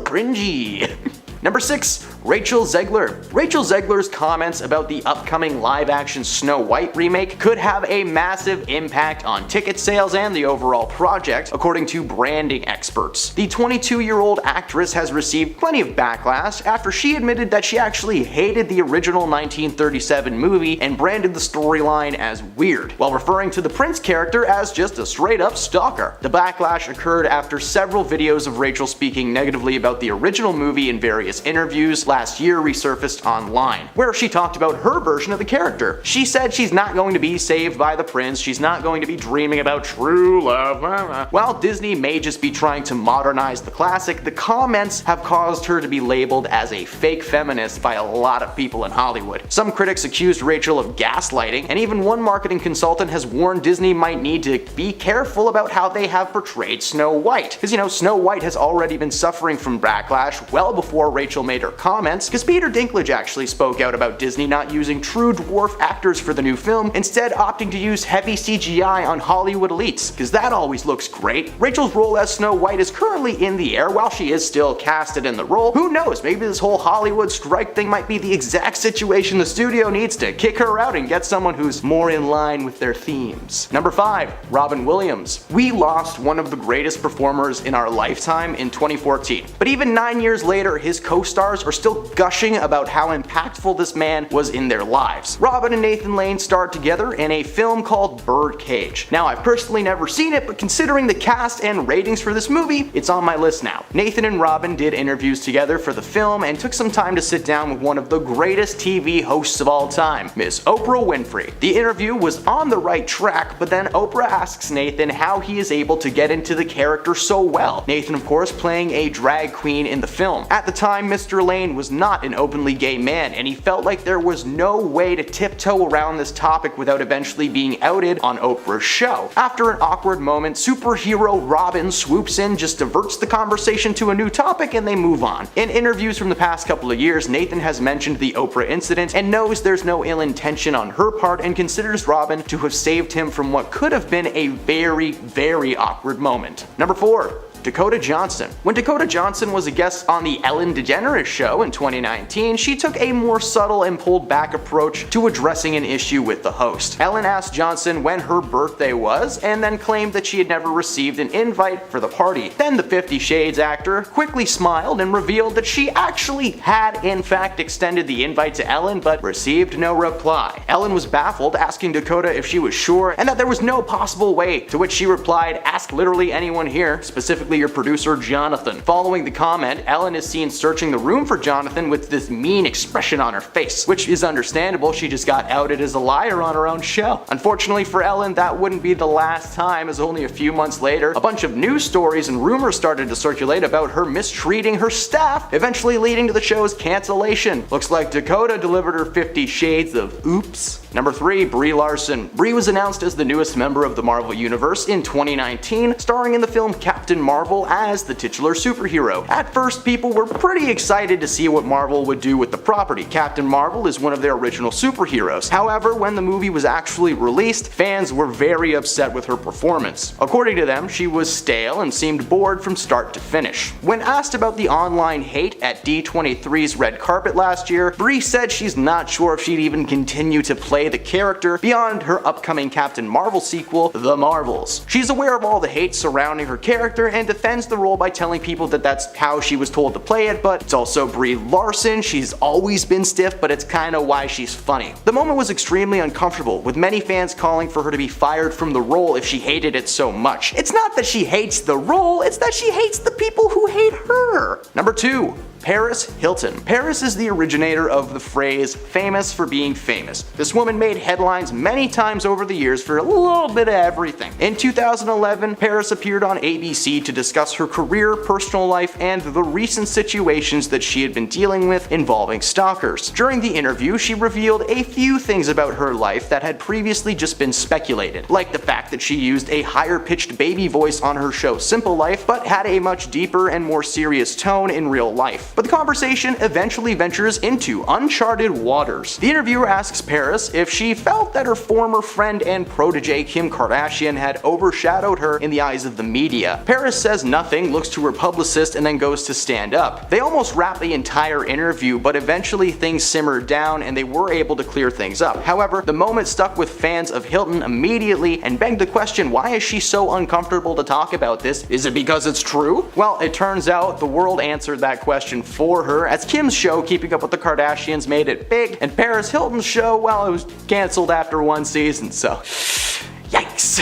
Cringy. Number 6, Rachel Zegler. Rachel Zegler's comments about the upcoming live-action Snow White remake could have a massive impact on ticket sales and the overall project, according to branding experts. The 22-year-old actress has received plenty of backlash after she admitted that she actually hated the original 1937 movie and branded the storyline as weird, while referring to the Prince character as just a straight-up stalker. The backlash occurred after several videos of Rachel speaking negatively about the original movie in various interviews last year resurfaced online, where she talked about her version of the character. She said she's not going to be saved by the prince, she's not going to be dreaming about true love. While Disney may just be trying to modernize the classic, the comments have caused her to be labeled as a fake feminist by a lot of people in Hollywood. Some critics accused Rachel of gaslighting, and even one marketing consultant has warned Disney might need to be careful about how they have portrayed Snow White. Because Snow White has already been suffering from backlash well before Rachel made her comments, because Peter Dinklage actually spoke out about Disney not using true dwarf actors for the new film, instead opting to use heavy CGI on Hollywood elites, because that always looks great. Rachel's role as Snow White is currently in the air while she is still casted in the role. Who knows, maybe this whole Hollywood strike thing might be the exact situation the studio needs to kick her out and get someone who's more in line with their themes. Number 5. Robin Williams. We lost one of the greatest performers in our lifetime in 2014, but even 9 years later his co-stars are still gushing about how impactful this man was in their lives. Robin and Nathan Lane starred together in a film called Birdcage. Now, I've personally never seen it, but considering the cast and ratings for this movie, it's on my list now. Nathan and Robin did interviews together for the film and took some time to sit down with one of the greatest TV hosts of all time, Miss Oprah Winfrey. The interview was on the right track, but then Oprah asks Nathan how he is able to get into the character so well. Nathan, of course, playing a drag queen in the film. At the time, Mr. Lane was not an openly gay man, and he felt like there was no way to tiptoe around this topic without eventually being outed on Oprah's show. After an awkward moment, superhero Robin swoops in, just diverts the conversation to a new topic, and they move on. In interviews from the past couple of years, Nathan has mentioned the Oprah incident and knows there's no ill intention on her part and considers Robin to have saved him from what could have been a very, very awkward moment. Number 4. Dakota Johnson. When Dakota Johnson was a guest on the Ellen DeGeneres show in 2019, she took a more subtle and pulled back approach to addressing an issue with the host. Ellen asked Johnson when her birthday was, and then claimed that she had never received an invite for the party. Then the 50 Shades actor quickly smiled and revealed that she actually had in fact extended the invite to Ellen, but received no reply. Ellen was baffled, asking Dakota if she was sure, and that there was no possible way, to which she replied, "Ask literally anyone here, specifically your producer Jonathan." Following the comment, Ellen is seen searching the room for Jonathan with this mean expression on her face, which is understandable, she just got outed as a liar on her own show. Unfortunately for Ellen, that wouldn't be the last time, as only a few months later, a bunch of news stories and rumors started to circulate about her mistreating her staff, eventually leading to the show's cancellation. Looks like Dakota delivered her 50 Shades of oops. Number 3. Brie Larson. Brie was announced as the newest member of the Marvel Universe in 2019, starring in the film Captain Marvel as the titular superhero. At first, people were pretty excited to see what Marvel would do with the property. Captain Marvel is one of their original superheroes. However, when the movie was actually released, fans were very upset with her performance. According to them, she was stale and seemed bored from start to finish. When asked about the online hate at D23's red carpet last year, Brie said she's not sure if she'd even continue to play the character beyond her upcoming Captain Marvel sequel, The Marvels. She's aware of all the hate surrounding her character and defends the role by telling people that that's how she was told to play it, but it's also Brie Larson, she's always been stiff, but it's kinda why she's funny. The moment was extremely uncomfortable, with many fans calling for her to be fired from the role if she hated it so much. It's not that she hates the role, it's that she hates the people who hate her. Number 2. Paris Hilton. Paris is the originator of the phrase famous for being famous. This woman made headlines many times over the years for a little bit of everything. In 2011, Paris appeared on ABC to discuss her career, personal life, and the recent situations that she had been dealing with involving stalkers. During the interview, she revealed a few things about her life that had previously just been speculated, like the fact that she used a higher-pitched baby voice on her show Simple Life, but had a much deeper and more serious tone in real life. But the conversation eventually ventures into uncharted waters. The interviewer asks Paris if she felt that her former friend and protege Kim Kardashian had overshadowed her in the eyes of the media. Paris says nothing, looks to her publicist, and then goes to stand up. They almost wrap the entire interview, but eventually things simmered down and they were able to clear things up. However, the moment stuck with fans of Hilton immediately and begged the question, why is she so uncomfortable to talk about this? Is it because it's true? Well, it turns out the world answered that question for her, as Kim's show Keeping Up with the Kardashians made it big, and Paris Hilton's show, well, it was cancelled after one season, so yikes.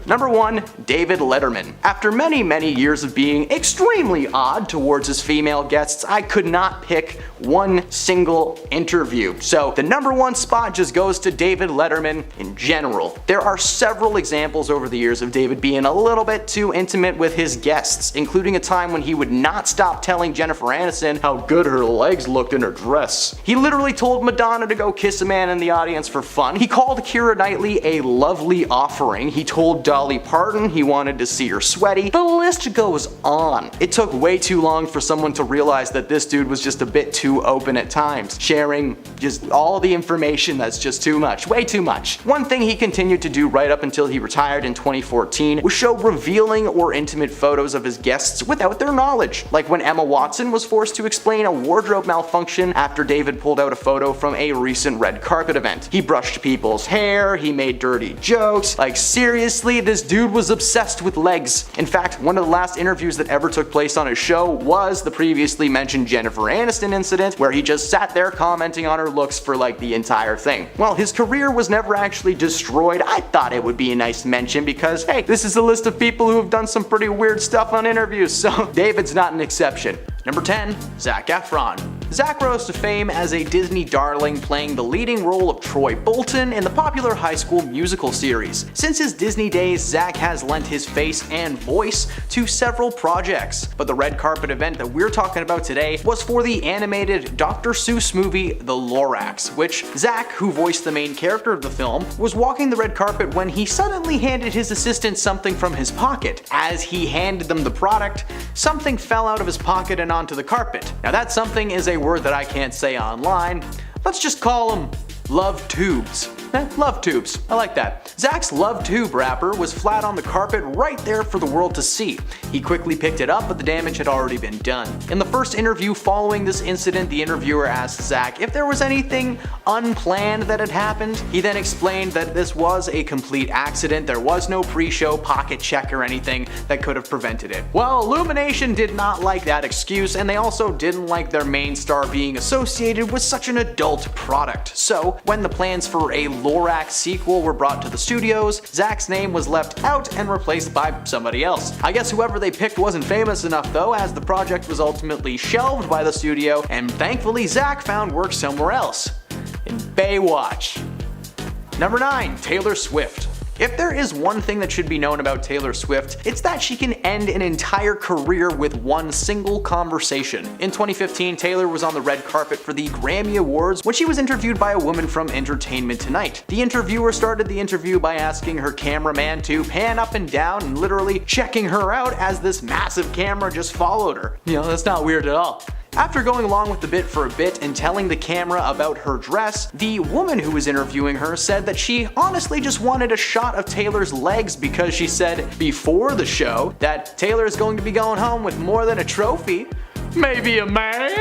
Number 1, David Letterman. After many years of being extremely odd towards his female guests, I could not pick one single interview. So the number 1 spot just goes to David Letterman in general. There are several examples over the years of David being a little bit too intimate with his guests, including a time when he would not stop telling Jennifer Aniston how good her legs looked in her dress. He literally told Madonna to go kiss a man in the audience for fun. He called Keira Knightley a lovely offering. He told Dolly Parton he wanted to see her sweaty. The list goes on. It took way too long for someone to realize that this dude was just a bit too open at times, sharing just all the information that's just too much, way too much. One thing he continued to do right up until he retired in 2014 was show revealing or intimate photos of his guests without their knowledge, like when Emma Watson was forced to explain a wardrobe malfunction after David pulled out a photo from a recent red carpet event. He brushed people's hair, he made dirty jokes, like seriously, this dude was obsessed with legs. In fact, one of the last interviews that ever took place on his show was the previously mentioned Jennifer Aniston incident, where he just sat there commenting on her looks for like the entire thing. While his career was never actually destroyed, I thought it would be a nice mention because, hey, this is a list of people who have done some pretty weird stuff on interviews, so David's not an exception. Number 10, Zac Efron. Zac rose to fame as a Disney darling, playing the leading role of Troy Bolton in the popular High School Musical series. Since his Disney days, Zac has lent his face and voice to several projects, but the red carpet event that we're talking about today was for the animated Dr. Seuss movie The Lorax, which Zac, who voiced the main character of the film, was walking the red carpet when he suddenly handed his assistant something from his pocket. As he handed them the product, something fell out of his pocket and onto the carpet. Now that something is a word that I can't say online. Let's just call them love tubes. Love tubes. I like that. Zac's love tube wrapper was flat on the carpet right there for the world to see. He quickly picked it up, but the damage had already been done. In the first interview following this incident, the interviewer asked Zac if there was anything unplanned that had happened. He then explained that this was a complete accident. There was no pre-show pocket check or anything that could have prevented it. Well, Illumination did not like that excuse, and they also didn't like their main star being associated with such an adult product. So, when the plans for a Lorax sequel were brought to the studios, Zac's name was left out and replaced by somebody else. I guess whoever they picked wasn't famous enough though, as the project was ultimately shelved by the studio, and thankfully Zac found work somewhere else. In Baywatch. Number 9, Taylor Swift. If there is one thing that should be known about Taylor Swift, it's that she can end an entire career with one single conversation. In 2015, Taylor was on the red carpet for the Grammy Awards when she was interviewed by a woman from Entertainment Tonight. The interviewer started the interview by asking her cameraman to pan up and down and literally checking her out as this massive camera just followed her. You know, that's not weird at all. After going along with the bit for a bit and telling the camera about her dress, the woman who was interviewing her said that she honestly just wanted a shot of Taylor's legs because she said before the show that Taylor is going to be going home with more than a trophy. Maybe a man.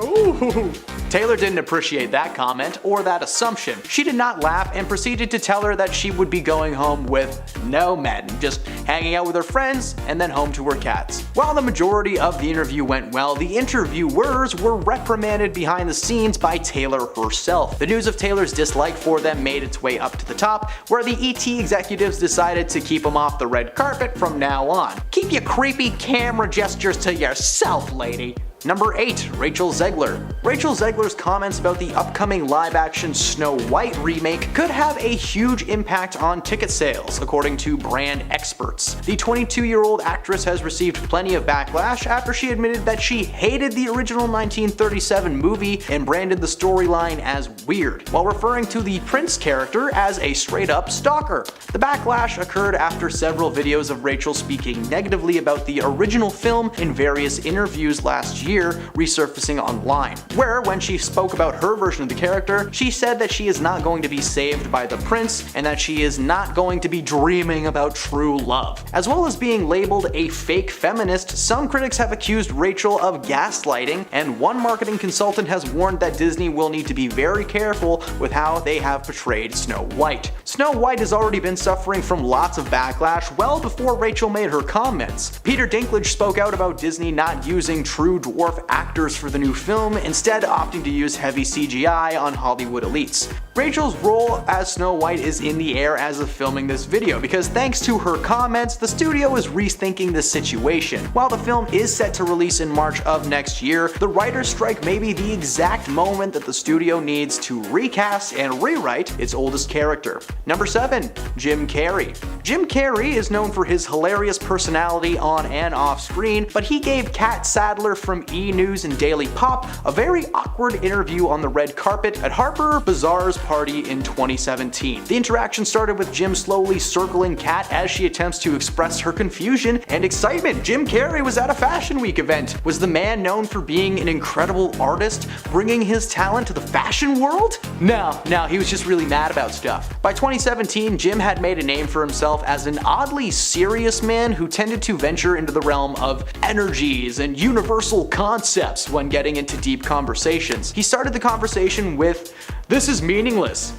Ooh. Taylor didn't appreciate that comment or that assumption. She did not laugh and proceeded to tell her that she would be going home with no men, just hanging out with her friends and then home to her cats. While the majority of the interview went well, the interviewers were reprimanded behind the scenes by Taylor herself. The news of Taylor's dislike for them made its way up to the top, where the ET executives decided to keep him off the red carpet from now on. Keep your creepy camera gestures to yourself, lady. Number 8, Rachel Zegler. Rachel Zegler's comments about the upcoming live-action Snow White remake could have a huge impact on ticket sales, according to brand experts. The 22-year-old actress has received plenty of backlash after she admitted that she hated the original 1937 movie and branded the storyline as weird, while referring to the Prince character as a straight-up stalker. The backlash occurred after several videos of Rachel speaking negatively about the original film in various interviews last year, year resurfacing online, where when she spoke about her version of the character, she said that she is not going to be saved by the prince and that she is not going to be dreaming about true love. As well as being labeled a fake feminist, some critics have accused Rachel of gaslighting, and one marketing consultant has warned that Disney will need to be very careful with how they have portrayed Snow White. Snow White has already been suffering from lots of backlash well before Rachel made her comments. Peter Dinklage spoke out about Disney not using true dwarf actors for the new film, instead opting to use heavy CGI on Hollywood elites. Rachel's role as Snow White is in the air as of filming this video, because thanks to her comments, the studio is rethinking the situation. While the film is set to release in March of next year, the writer's strike may be the exact moment that the studio needs to recast and rewrite its oldest character. Number 7. Jim Carrey. Jim Carrey is known for his hilarious personality on and off screen, but he gave Kat Sadler from E! News and Daily Pop a very awkward interview on the red carpet at Harper Bazaar's party in 2017. The interaction started with Jim slowly circling Kat as she attempts to express her confusion and excitement. Jim Carrey was at a Fashion Week event. Was the man known for being an incredible artist, bringing his talent to the fashion world? No, he was just really mad about stuff. By 2017, Jim had made a name for himself as an oddly serious man who tended to venture into the realm of energies and universal concepts when getting into deep conversations. He started the conversation with, "This is meaningless."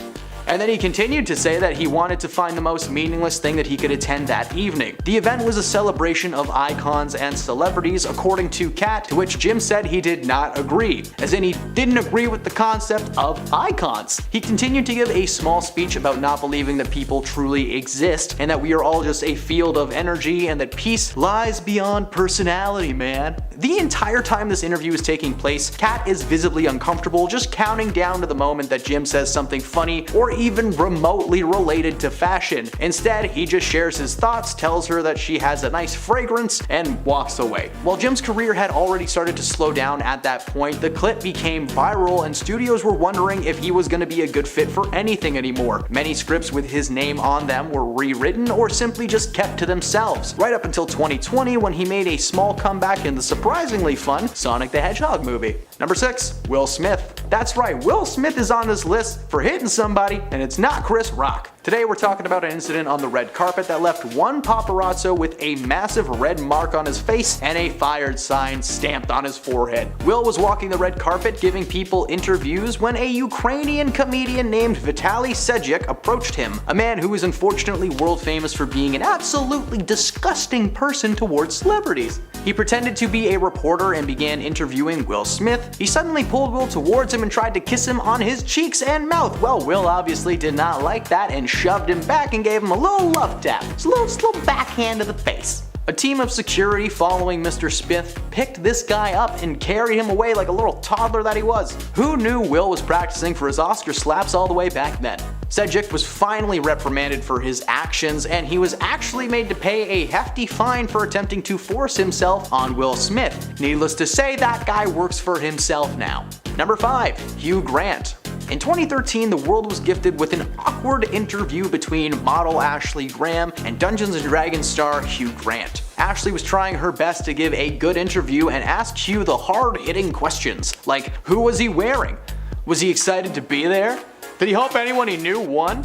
And then he continued to say that he wanted to find the most meaningless thing that he could attend that evening. The event was a celebration of icons and celebrities, according to Kat, to which Jim said he did not agree, as in he didn't agree with the concept of icons. He continued to give a small speech about not believing that people truly exist, and that we are all just a field of energy, and that peace lies beyond personality, man. The entire time this interview is taking place, Kat is visibly uncomfortable, just counting down to the moment that Jim says something funny or even remotely related to fashion. Instead, he just shares his thoughts, tells her that she has a nice fragrance, and walks away. While Jim's career had already started to slow down at that point, the clip became viral and studios were wondering if he was going to be a good fit for anything anymore. Many scripts with his name on them were rewritten or simply just kept to themselves, right up until 2020 when he made a small comeback in the surprisingly fun Sonic the Hedgehog movie. Number 6. Will Smith. That's right, Will Smith is on this list for hitting somebody, and it's not Chris Rock. Today we're talking about an incident on the red carpet that left one paparazzo with a massive red mark on his face and a fired sign stamped on his forehead. Will was walking the red carpet giving people interviews when a Ukrainian comedian named Vitaly Sejik approached him, a man who is unfortunately world famous for being an absolutely disgusting person towards celebrities. He pretended to be a reporter and began interviewing Will Smith. He suddenly pulled Will towards him and tried to kiss him on his cheeks and mouth. Well, Will obviously did not like that and shoved him back and gave him a little love tap. It's a little backhand to the face. A team of security following Mr. Smith picked this guy up and carried him away like a little toddler that he was. Who knew Will was practicing for his Oscar slaps all the way back then? Sejik was finally reprimanded for his actions, and he was actually made to pay a hefty fine for attempting to force himself on Will Smith. Needless to say, that guy works for himself now. Number 5. Hugh Grant. In 2013, the world was gifted with an awkward interview between model Ashley Graham and Dungeons & Dragons star Hugh Grant. Ashley was trying her best to give a good interview and asked Hugh the hard-hitting questions, like who was he wearing? Was he excited to be there? Did he hope anyone he knew won?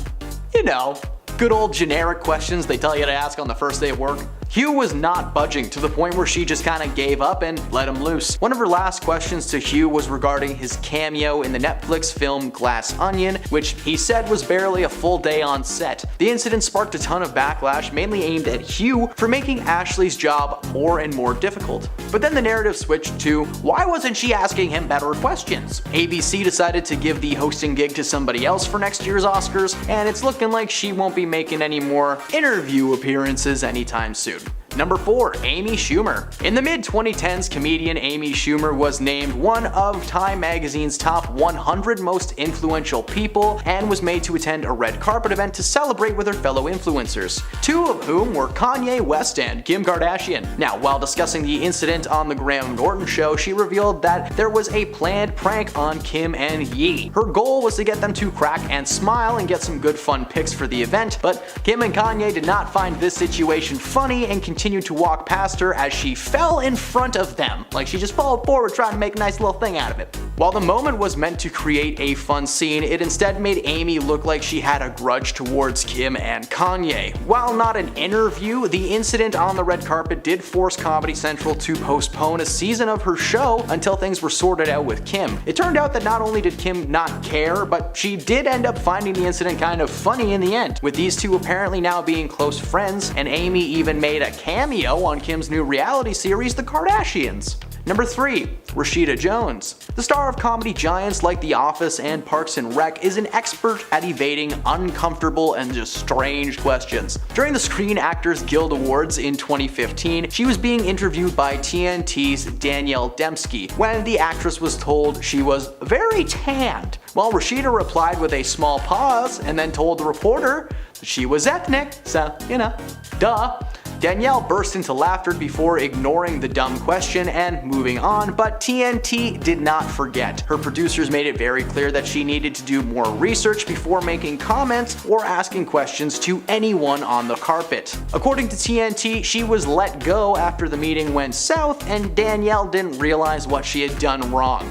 You know, good old generic questions they tell you to ask on the first day of work. Hugh was not budging, to the point where she just kinda gave up and let him loose. One of her last questions to Hugh was regarding his cameo in the Netflix film Glass Onion, which he said was barely a full day on set. The incident sparked a ton of backlash, mainly aimed at Hugh for making Ashley's job more and more difficult. But then the narrative switched to, why wasn't she asking him better questions? ABC decided to give the hosting gig to somebody else for next year's Oscars, and it's looking like she won't be making any more interview appearances anytime soon. Number 4. Amy Schumer. In the mid-2010s, comedian Amy Schumer was named one of Time magazine's top 100 most influential people and was made to attend a red carpet event to celebrate with her fellow influencers, two of whom were Kanye West and Kim Kardashian. Now, while discussing the incident on the Graham Norton show, she revealed that there was a planned prank on Kim and Ye. Her goal was to get them to crack and smile and get some good fun pics for the event, but Kim and Kanye did not find this situation funny and continued continued to walk past her as she fell in front of them. Like she just followed forward trying to make a nice little thing out of it. While the moment was meant to create a fun scene, it instead made Amy look like she had a grudge towards Kim and Kanye. While not an interview, the incident on the red carpet did force Comedy Central to postpone a season of her show until things were sorted out with Kim. It turned out that not only did Kim not care, but she did end up finding the incident kind of funny in the end, with these two apparently now being close friends, and Amy even made a cameo on Kim's new reality series, The Kardashians. Number 3. Rashida Jones. The star of comedy giants like The Office and Parks and Rec is an expert at evading uncomfortable and just strange questions. During the Screen Actors Guild Awards in 2015, she was being interviewed by TNT's Danielle Dembski when the actress was told she was very tanned. Well, Rashida replied with a small pause and then told the reporter that she was ethnic, so, you know, duh. Danielle burst into laughter before ignoring the dumb question and moving on, but TNT did not forget. Her producers made it very clear that she needed to do more research before making comments or asking questions to anyone on the carpet. According to TNT, she was let go after the meeting went south and Danielle didn't realize what she had done wrong.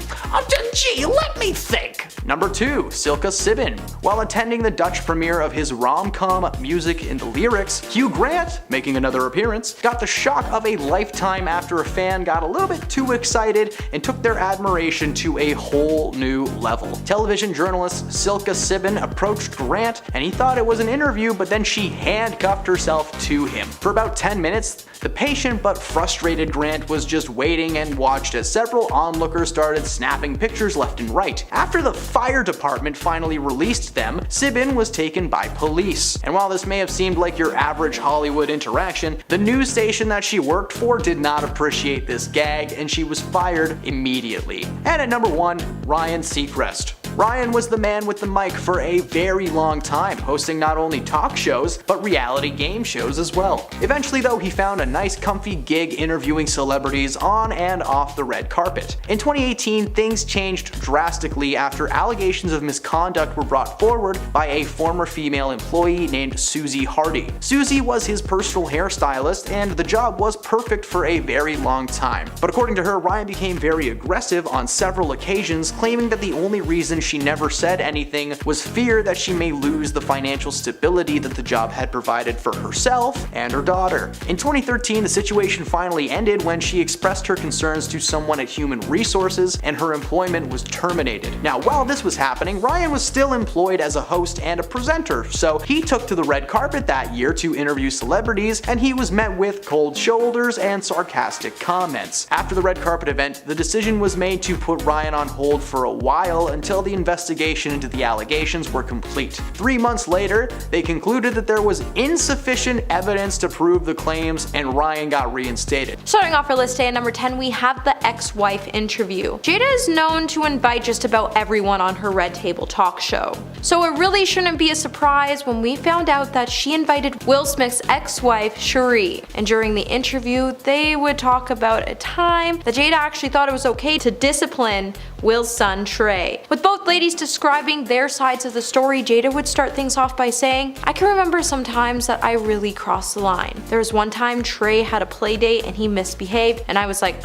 Gee, let me think. Number 2. Sila Sibon. While attending the Dutch premiere of his rom-com Music and Lyrics, Hugh Grant, making another appearance, got the shock of a lifetime after a fan got a little bit too excited and took their admiration to a whole new level. Television journalist Sila Sibon approached Grant and he thought it was an interview, but then she handcuffed herself to him. For about 10 minutes, the patient but frustrated Grant was just waiting and watched as several onlookers started snapping pictures left and right. After the fire department finally released them, Sibon was taken by police. And while this may have seemed like your average Hollywood interaction, the news station that she worked for did not appreciate this gag and she was fired immediately. And at number 1, Ryan Seacrest. Ryan was the man with the mic for a very long time, hosting not only talk shows, but reality game shows as well. Eventually though, he found a nice comfy gig interviewing celebrities on and off the red carpet. In 2018, things changed drastically after allegations of misconduct were brought forward by a former female employee named Susie Hardy. Susie was his personal hairstylist and the job was perfect for a very long time. But according to her, Ryan became very aggressive on several occasions, claiming that the only reason she never said anything was fear that she may lose the financial stability that the job had provided for herself and her daughter. In 2013, the situation finally ended when she expressed her concerns to someone at Human Resources and her employment was terminated. Now, while this was happening, Ryan was still employed as a host and a presenter, so he took to the red carpet that year to interview celebrities and he was met with cold shoulders and sarcastic comments. After the red carpet event, the decision was made to put Ryan on hold for a while until the investigation into the allegations were complete. 3 months later, they concluded that there was insufficient evidence to prove the claims and Ryan got reinstated. Starting off our list today at number 10, we have the ex-wife interview. Jada is known to invite just about everyone on her Red Table talk show. So it really shouldn't be a surprise when we found out that she invited Will Smith's ex-wife, Cherie. And during the interview, they would talk about a time that Jada actually thought it was okay to discipline Will's son, Trey. With both ladies describing their sides of the story, Jada would start things off by saying, "I can remember some times that I really crossed the line. There was one time Trey had a play date and he misbehaved and I was like,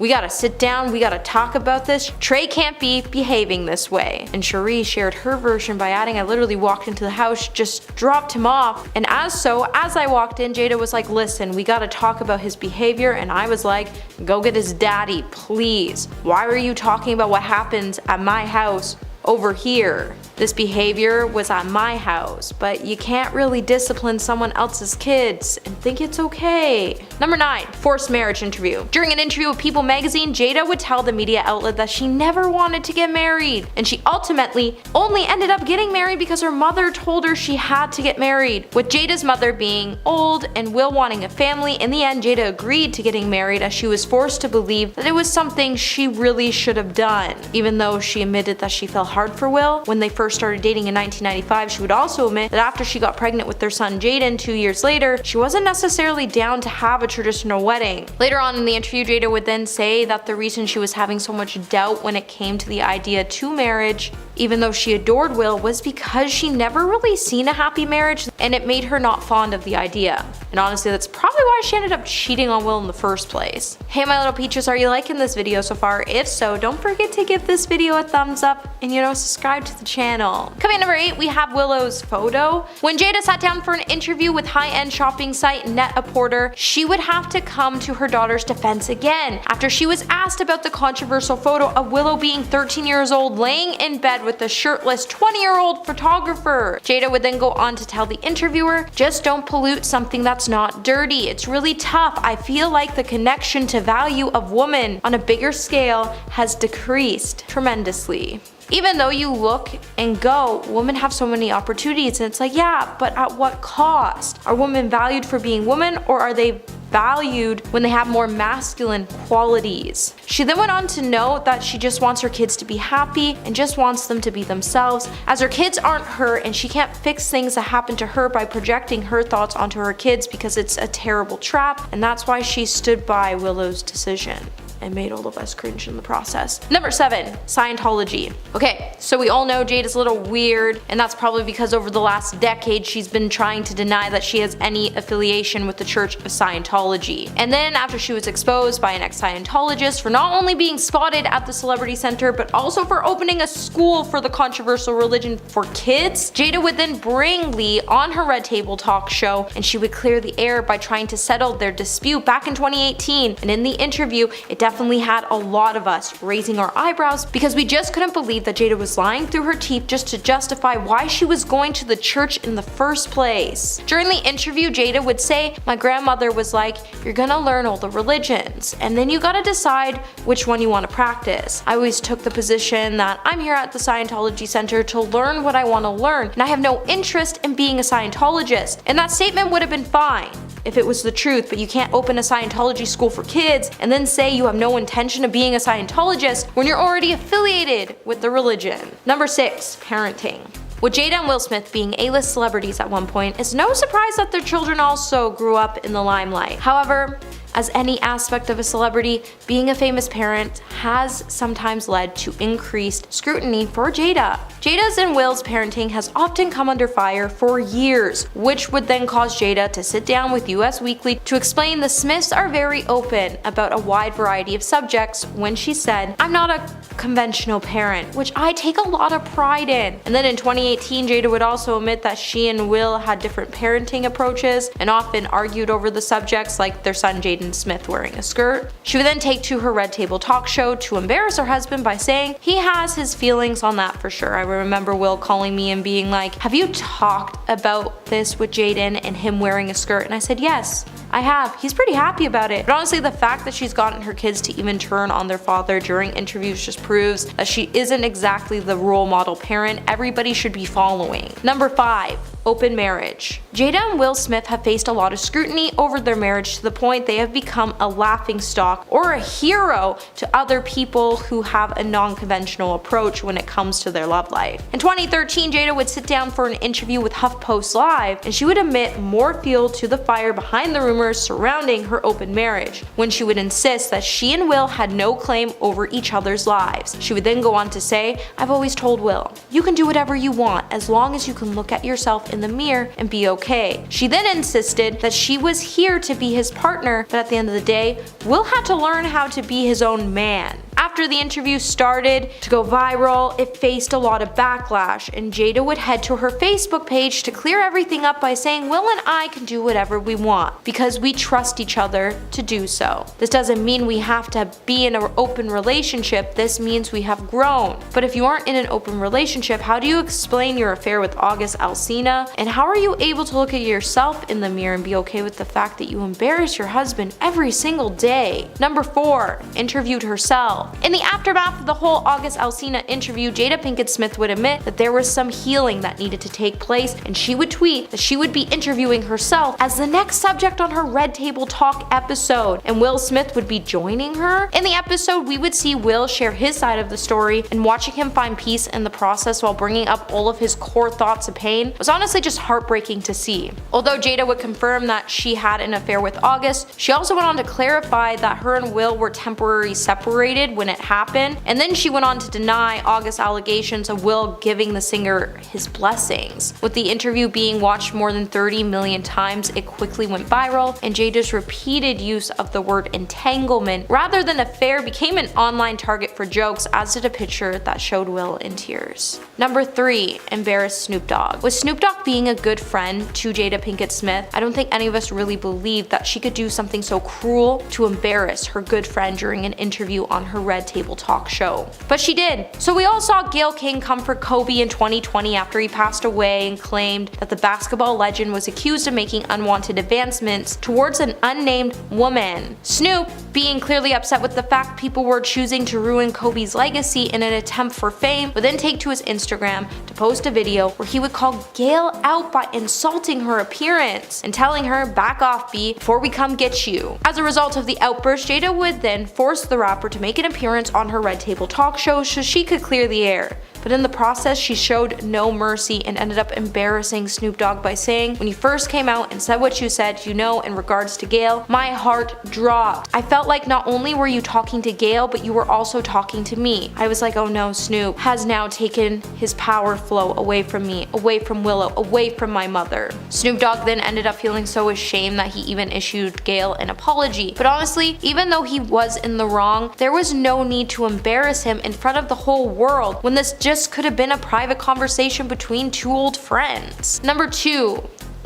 we gotta sit down, we gotta talk about this. Trey can't be behaving this way." And Cherie shared her version by adding, "I literally walked into the house, just dropped him off, and as I walked in, Jada was like, listen, we gotta talk about his behavior," and I was like, "Go get his daddy, please. Why were you talking about what happens at my house over here? This behavior was at my house, but you can't really discipline someone else's kids and think it's okay." Number 9, forced marriage interview. During an interview with People magazine, Jada would tell the media outlet that she never wanted to get married, and she ultimately only ended up getting married because her mother told her she had to get married. With Jada's mother being old and Will wanting a family, in the end Jada agreed to getting married as she was forced to believe that it was something she really should have done. Even though she admitted that she fell hard for Will when they first started dating in 1995, she would also admit that after she got pregnant with their son Jaden 2 years later, she wasn't necessarily down to have a traditional wedding. Later on in the interview, Jada would then say that the reason she was having so much doubt when it came to the idea to marriage, even though she adored Will, was because she never really seen a happy marriage and it made her not fond of the idea. And honestly, that's probably why why she ended up cheating on Will in the first place. Hey my little peaches, are you liking this video so far? If so, don't forget to give this video a thumbs up and subscribe to the channel. Coming at number 8, we have Willow's photo. When Jada sat down for an interview with high-end shopping site Net-a-Porter, she would have to come to her daughter's defense again after she was asked about the controversial photo of Willow being 13 years old laying in bed with a shirtless 20-year-old photographer. Jada would then go on to tell the interviewer, "Just don't pollute something that's not dirty. It's really tough. I feel like the connection to value of woman on a bigger scale has decreased tremendously." Even though you look and go, women have so many opportunities, and it's like, yeah, but at what cost? Are women valued for being women, or are they valued when they have more masculine qualities? She then went on to note that she just wants her kids to be happy and just wants them to be themselves, as her kids aren't her and she can't fix things that happen to her by projecting her thoughts onto her kids because it's a terrible trap, and that's why she stood by Willow's decision and made all of us cringe in the process. Number 7, Scientology. Okay, so we all know Jada's a little weird, and that's probably because over the last decade she's been trying to deny that she has any affiliation with the Church of Scientology. And then after she was exposed by an ex-Scientologist for not only being spotted at the Celebrity Center, but also for opening a school for the controversial religion for kids, Jada would then bring Lee on her Red Table Talk show, and she would clear the air by trying to settle their dispute back in 2018. And in the interview, it definitely had a lot of us raising our eyebrows because we just couldn't believe that Jada was lying through her teeth just to justify why she was going to the church in the first place. During the interview, Jada would say, "My grandmother was like, you're gonna learn all the religions, and then you gotta decide which one you want to practice. I always took the position that I'm here at the Scientology Center to learn what I want to learn, and I have no interest in being a Scientologist." And that statement would have been fine if it was the truth, but you can't open a Scientology school for kids and then say you have no intention of being a Scientologist when you're already affiliated with the religion. Number 6, parenting. With Jada and Will Smith being A-list celebrities at one point, it's no surprise that their children also grew up in the limelight. However, as any aspect of a celebrity, being a famous parent has sometimes led to increased scrutiny for Jada. Jada's and Will's parenting has often come under fire for years, which would then cause Jada to sit down with US Weekly to explain the Smiths are very open about a wide variety of subjects when she said, "I'm not a conventional parent," which I take a lot of pride in. And then in 2018, Jada would also admit that she and Will had different parenting approaches and often argued over the subjects, like their son Jada Smith wearing a skirt. She would then take to her Red Table Talk show to embarrass her husband by saying he has his feelings on that for sure. I remember Will calling me and being like, "Have you talked about this with Jaden and him wearing a skirt?" And I said, "Yes, I have. He's pretty happy about it." But honestly, the fact that she's gotten her kids to even turn on their father during interviews just proves that she isn't exactly the role model parent everybody should be following. Number 5, open marriage. Jada and Will Smith have faced a lot of scrutiny over their marriage to the point they have become a laughingstock or a hero to other people who have a non-conventional approach when it comes to their love life. In 2013, Jada would sit down for an interview with HuffPost Live, and she would admit more fuel to the fire behind the rumors surrounding her open marriage, when she would insist that she and Will had no claim over each other's lives. She would then go on to say, "I've always told Will, you can do whatever you want as long as you can look at yourself in the mirror and be okay." She then insisted that she was here to be his partner, but at the end of the day, Will had to learn how to be his own man. After the interview started to go viral, it faced a lot of backlash, and Jada would head to her Facebook page to clear everything up by saying, "Will and I can do whatever we want because we trust each other to do so. This doesn't mean we have to be in an open relationship, this means we have grown. But if you aren't in an open relationship, how do you explain your affair with August Alsina? And how are you able to look at yourself in the mirror and be okay with the fact that you embarrass your husband every single day?" Number 4, interviewed herself. In the aftermath of the whole August Alsina interview, Jada Pinkett Smith would admit that there was some healing that needed to take place, and she would tweet that she would be interviewing herself as the next subject on her Red Table Talk episode, and Will Smith would be joining her. In the episode, we would see Will share his side of the story, and watching him find peace in the process while bringing up all of his core thoughts of pain was honestly just heartbreaking to see. Although Jada would confirm that she had an affair with August, she also went on to clarify that her and Will were temporarily separated when it it happened, and then she went on to deny August's allegations of Will giving the singer his blessings. With the interview being watched more than 30 million times, it quickly went viral, and Jada's repeated use of the word entanglement rather than affair became an online target for jokes, as did a picture that showed Will in tears. Number 3. Embarrassed Snoop Dogg. With Snoop Dogg being a good friend to Jada Pinkett Smith, I don't think any of us really believed that she could do something so cruel to embarrass her good friend during an interview on her Red Table Talk show. But she did. So we all saw Gayle King come for Kobe in 2020 after he passed away and claimed that the basketball legend was accused of making unwanted advancements towards an unnamed woman. Snoop, being clearly upset with the fact people were choosing to ruin Kobe's legacy in an attempt for fame, would then take to his Instagram to post a video where he would call Gayle out by insulting her appearance and telling her, "Back off, B, before we come get you." As a result of the outburst, Jada would then force the rapper to make an appearance on her Red Table Talk show so she could clear the air. But in the process, she showed no mercy and ended up embarrassing Snoop Dogg by saying, "When you first came out and said what you said, in regards to Gayle, my heart dropped. I felt like not only were you talking to Gayle, but you were also talking to me. I was like, oh no, Snoop has now taken his power flow away from me, away from Willow, away from my mother." Snoop Dogg then ended up feeling so ashamed that he even issued Gayle an apology. But honestly, even though he was in the wrong, there was no need to embarrass him in front of the whole world when this just could have been a private conversation between two old friends. Number 2.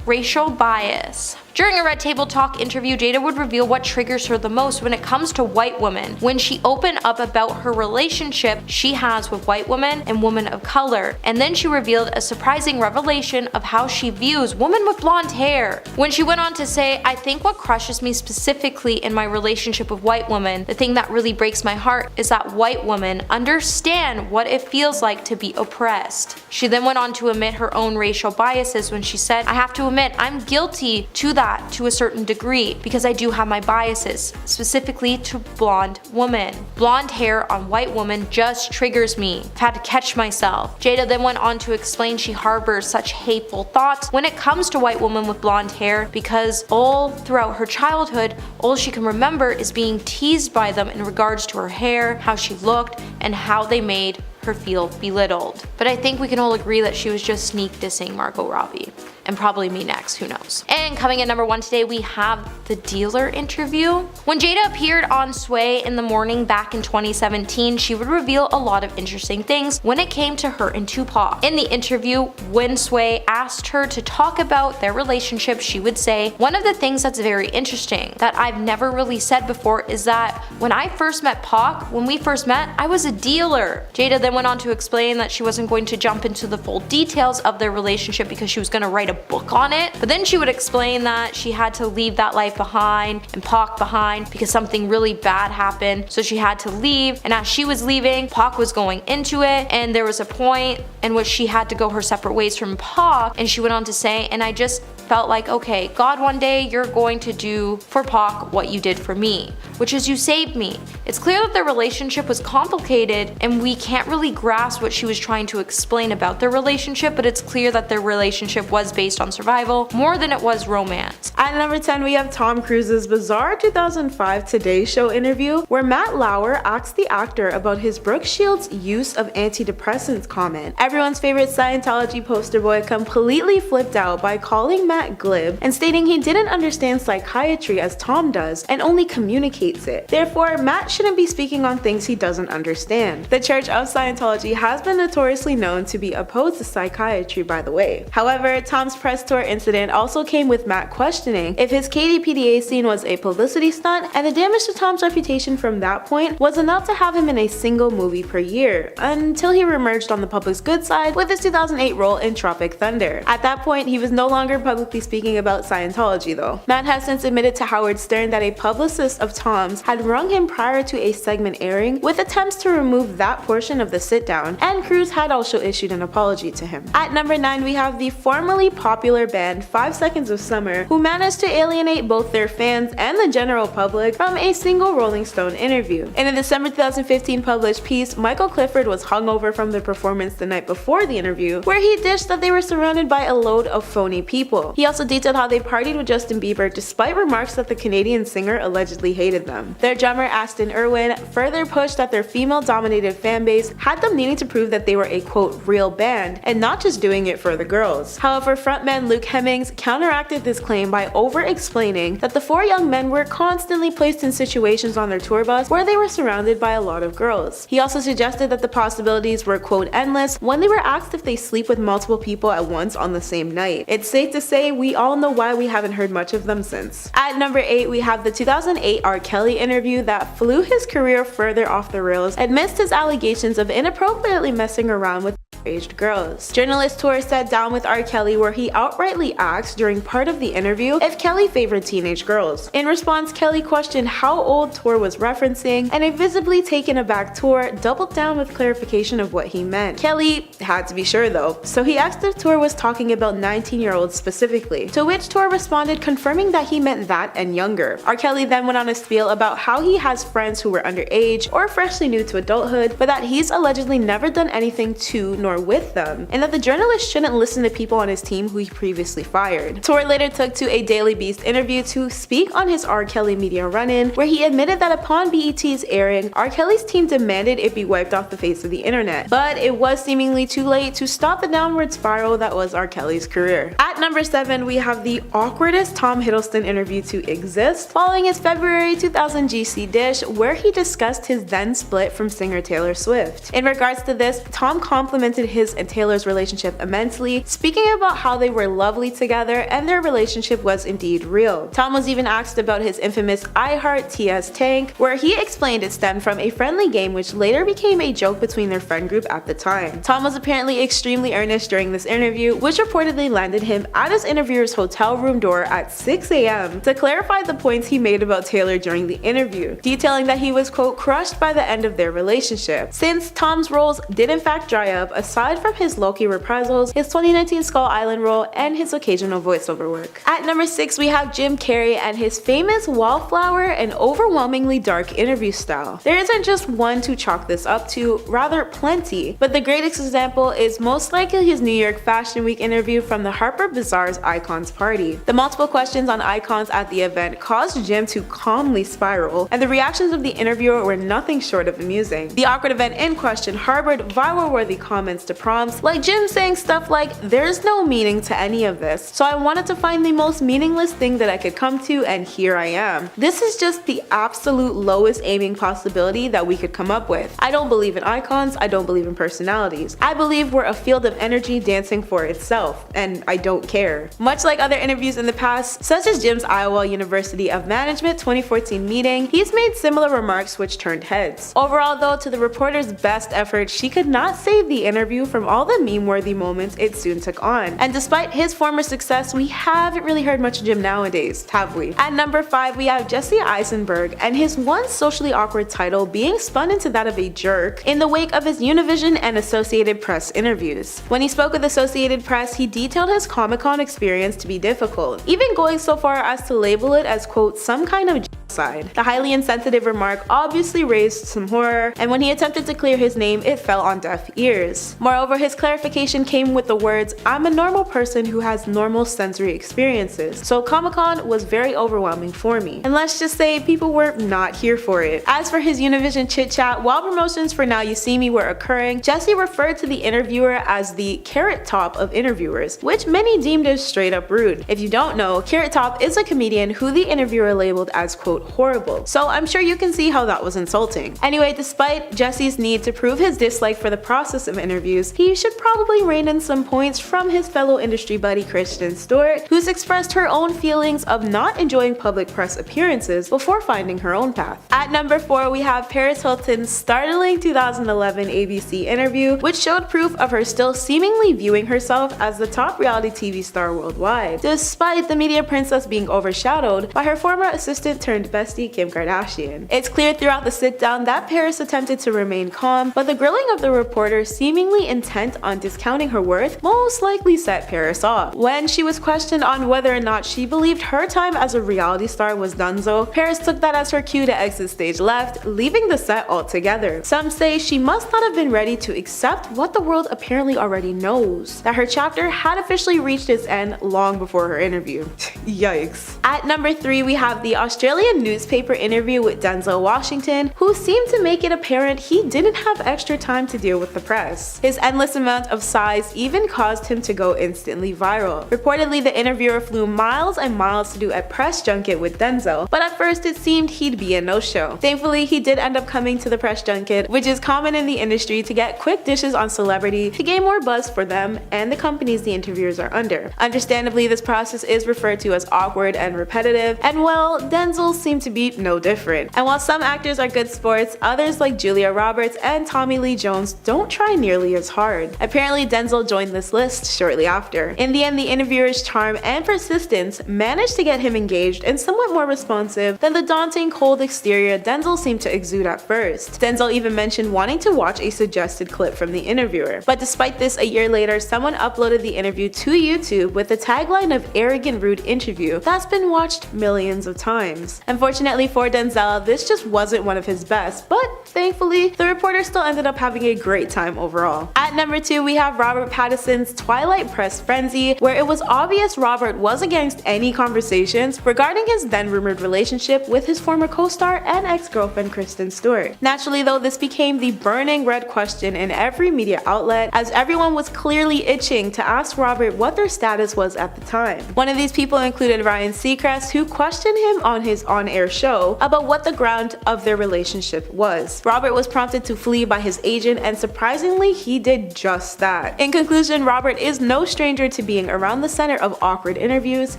Racial bias. During a Red Table Talk interview, Jada would reveal what triggers her the most when it comes to white women, when she opened up about her relationship she has with white women and women of color. And then she revealed a surprising revelation of how she views women with blonde hair. When she went on to say, "I think what crushes me specifically in my relationship with white women, the thing that really breaks my heart, is that white women understand what it feels like to be oppressed." She then went on to admit her own racial biases when she said, "I have to admit, I'm guilty to that to a certain degree because I do have my biases, specifically to blonde women. Blonde hair on white women just triggers me. I've had to catch myself." Jada then went on to explain she harbors such hateful thoughts when it comes to white women with blonde hair because all throughout her childhood, all she can remember is being teased by them in regards to her hair, how she looked, and how they made her feel belittled. But I think we can all agree that she was just sneak dissing Margot Robbie. And probably me next, who knows. And coming at number 1 today, we have the dealer interview. When Jada appeared on Sway in the Morning back in 2017, she would reveal a lot of interesting things when it came to her and Tupac. In the interview, when Sway asked her to talk about their relationship, she would say, "One of the things that's very interesting that I've never really said before is that when I first met Pac, when we first met, I was a dealer." Jada then went on to explain that she wasn't going to jump into the full details of their relationship because she was going to write a book on it, but then she would explain that she had to leave that life behind and Pac behind because something really bad happened, so she had to leave, and as she was leaving, Pac was going into it, and there was a point in which she had to go her separate ways from Pac, and she went on to say, "And I just felt like, okay, God, one day you're going to do for Pac what you did for me, which is you saved me." It's clear that their relationship was complicated and we can't really grasp what she was trying to explain about their relationship, but it's clear that their relationship was based on survival more than it was romance. At number 10, we have Tom Cruise's bizarre 2005 Today Show interview where Matt Lauer asks the actor about his Brooke Shields' use of antidepressants comment. Everyone's favorite Scientology poster boy completely flipped out by calling Matt glib and stating he didn't understand psychiatry as Tom does and only communicates it. Therefore, Matt shouldn't be speaking on things he doesn't understand. The Church of Scientology has been notoriously known to be opposed to psychiatry, by the way. However, Tom's press tour incident also came with Matt questioning if his KDPDA scene was a publicity stunt, and the damage to Tom's reputation from that point was enough to have him in a single movie per year, until he reemerged on the public's good side with his 2008 role in Tropic Thunder. At that point, he was no longer publicly speaking about Scientology though. Matt has since admitted to Howard Stern that a publicist of Tom's had rung him prior to a segment airing with attempts to remove that portion of the sit-down, and Cruise had also issued an apology to him. At number 9, we have the formerly popular band 5 Seconds of Summer, who managed to alienate both their fans and the general public from a single Rolling Stone interview. In a December 2015 published piece, Michael Clifford was hungover from the performance the night before the interview, where he dished that they were surrounded by a load of phony people. He also detailed how they partied with Justin Bieber despite remarks that the Canadian singer allegedly hated them. Their drummer Aston Irwin further pushed that their female-dominated fanbase had them needing to prove that they were a quote real band and not just doing it for the girls. However, frontman Luke Hemmings counteracted this claim by over-explaining that the four young men were constantly placed in situations on their tour bus where they were surrounded by a lot of girls. He also suggested that the possibilities were quote endless when they were asked if they sleep with multiple people at once on the same night. It's safe to say we all know why we haven't heard much of them since. At number 8, we have the 2008 R. Kelly interview that flew his career further off the rails amidst his allegations of inappropriately messing around with aged girls. Journalist Tour sat down with R. Kelly where he outrightly asked during part of the interview if Kelly favored teenage girls. In response, Kelly questioned how old Tour was referencing, and a visibly taken aback Tour doubled down with clarification of what he meant. Kelly had to be sure though, so he asked if Tour was talking about 19-year-olds specifically, to which Tour responded confirming that he meant that and younger. R. Kelly then went on a spiel about how he has friends who were underage or freshly new to adulthood, but that he's allegedly never done anything to nor with them, and that the journalist shouldn't listen to people on his team who he previously fired. Tour later took to a Daily Beast interview to speak on his R. Kelly media run-in, where he admitted that upon BET's airing, R. Kelly's team demanded it be wiped off the face of the internet, but it was seemingly too late to stop the downward spiral that was R. Kelly's career. At number 7, we have the awkwardest Tom Hiddleston interview to exist, following his February 2000 GC dish where he discussed his then split from singer Taylor Swift. In regards to this, Tom complimented his and Taylor's relationship immensely, speaking about how they were lovely together and their relationship was indeed real. Tom was even asked about his infamous I Heart TS tank, where he explained it stemmed from a friendly game which later became a joke between their friend group at the time. Tom was apparently extremely earnest during this interview, which reportedly landed him at his interviewer's hotel room door at 6 a.m. to clarify the points he made about Taylor during the interview, detailing that he was quote crushed by the end of their relationship. Since Tom's roles did in fact dry up, aside from his Loki reprisals, his 2019 Skull Island role, and his occasional voiceover work. At number 6, we have Jim Carrey and his famous wallflower and overwhelmingly dark interview style. There isn't just one to chalk this up to, rather plenty, but the greatest example is most likely his New York Fashion Week interview from the Harper Bazaar's Icons party. The multiple questions on icons at the event caused Jim to calmly spiral, and the reactions of the interviewer were nothing short of amusing. The awkward event in question harbored viral-worthy comments to prompts, like Jim saying stuff like, "There's no meaning to any of this, so I wanted to find the most meaningless thing that I could come to, and here I am. This is just the absolute lowest aiming possibility that we could come up with. I don't believe in icons, I don't believe in personalities. I believe we're a field of energy dancing for itself, and I don't care." Much like other interviews in the past, such as Jim's Iowa University of Management 2014 meeting, he's made similar remarks which turned heads. Overall though, to the reporter's best effort, she could not save the interview from all the meme-worthy moments it soon took on. And despite his former success, we haven't really heard much of Jim nowadays, have we? At number 5, we have Jesse Eisenberg and his once socially awkward title being spun into that of a jerk in the wake of his Univision and Associated Press interviews. When he spoke with Associated Press, he detailed his Comic-Con experience to be difficult, even going so far as to label it as quote some kind of side. The highly insensitive remark obviously raised some horror, and when he attempted to clear his name, it fell on deaf ears. Moreover, his clarification came with the words, "I'm a normal person who has normal sensory experiences, so Comic-Con was very overwhelming for me." And let's just say people were not here for it. As for his Univision chit-chat, while promotions for Now You See Me were occurring, Jesse referred to the interviewer as the Carrot Top of interviewers, which many deemed as straight up rude. If you don't know, Carrot Top is a comedian who the interviewer labeled as quote horrible, so I'm sure you can see how that was insulting. Anyway, despite Jesse's need to prove his dislike for the process of interviews, he should probably rein in some points from his fellow industry buddy Kristen Stewart, who's expressed her own feelings of not enjoying public press appearances before finding her own path. At number 4, we have Paris Hilton's startling 2011 ABC interview, which showed proof of her still seemingly viewing herself as the top reality TV star worldwide, despite the media princess being overshadowed by her former assistant turned bestie Kim Kardashian. It's clear throughout the sit-down that Paris attempted to remain calm, but the grilling of the reporter, seemingly intent on discounting her worth, most likely set Paris off. When she was questioned on whether or not she believed her time as a reality star was donezo, Paris took that as her cue to exit stage left, leaving the set altogether. Some say she must not have been ready to accept what the world apparently already knows, that her chapter had officially reached its end long before her interview. Yikes. At number 3, we have the Australian newspaper interview with Denzel Washington, who seemed to make it apparent he didn't have extra time to deal with the press. His endless amount of sighs even caused him to go instantly viral. Reportedly, the interviewer flew miles and miles to do a press junket with Denzel, but at first it seemed he'd be a no-show. Thankfully, he did end up coming to the press junket, which is common in the industry to get quick dishes on celebrity to gain more buzz for them and the companies the interviewers are under. Understandably, this process is referred to as awkward and repetitive, and well, Denzel seemed to be no different. And while some actors are good sports, others like Julia Roberts and Tommy Lee Jones don't try nearly as hard. Apparently, Denzel joined this list shortly after. In the end, the interviewer's charm and persistence managed to get him engaged and somewhat more responsive than the daunting, cold exterior Denzel seemed to exude at first. Denzel even mentioned wanting to watch a suggested clip from the interviewer. But despite this, a year later, someone uploaded the interview to YouTube with the tagline of "arrogant rude interview" that's been watched millions of times. Unfortunately for Denzel, this just wasn't one of his best, but thankfully, the reporter still ended up having a great time overall. At number 2, we have Robert Pattinson's Twilight press frenzy, where it was obvious Robert was against any conversations regarding his then rumored relationship with his former co-star and ex-girlfriend Kristen Stewart. Naturally though, this became the burning red question in every media outlet, as everyone was clearly itching to ask Robert what their status was at the time. One of these people included Ryan Seacrest, who questioned him on his on-air show about what the ground of their relationship was. Robert was prompted to flee by his agent, and surprisingly, he did just that. In conclusion, Robert is no stranger to being around the center of awkward interviews,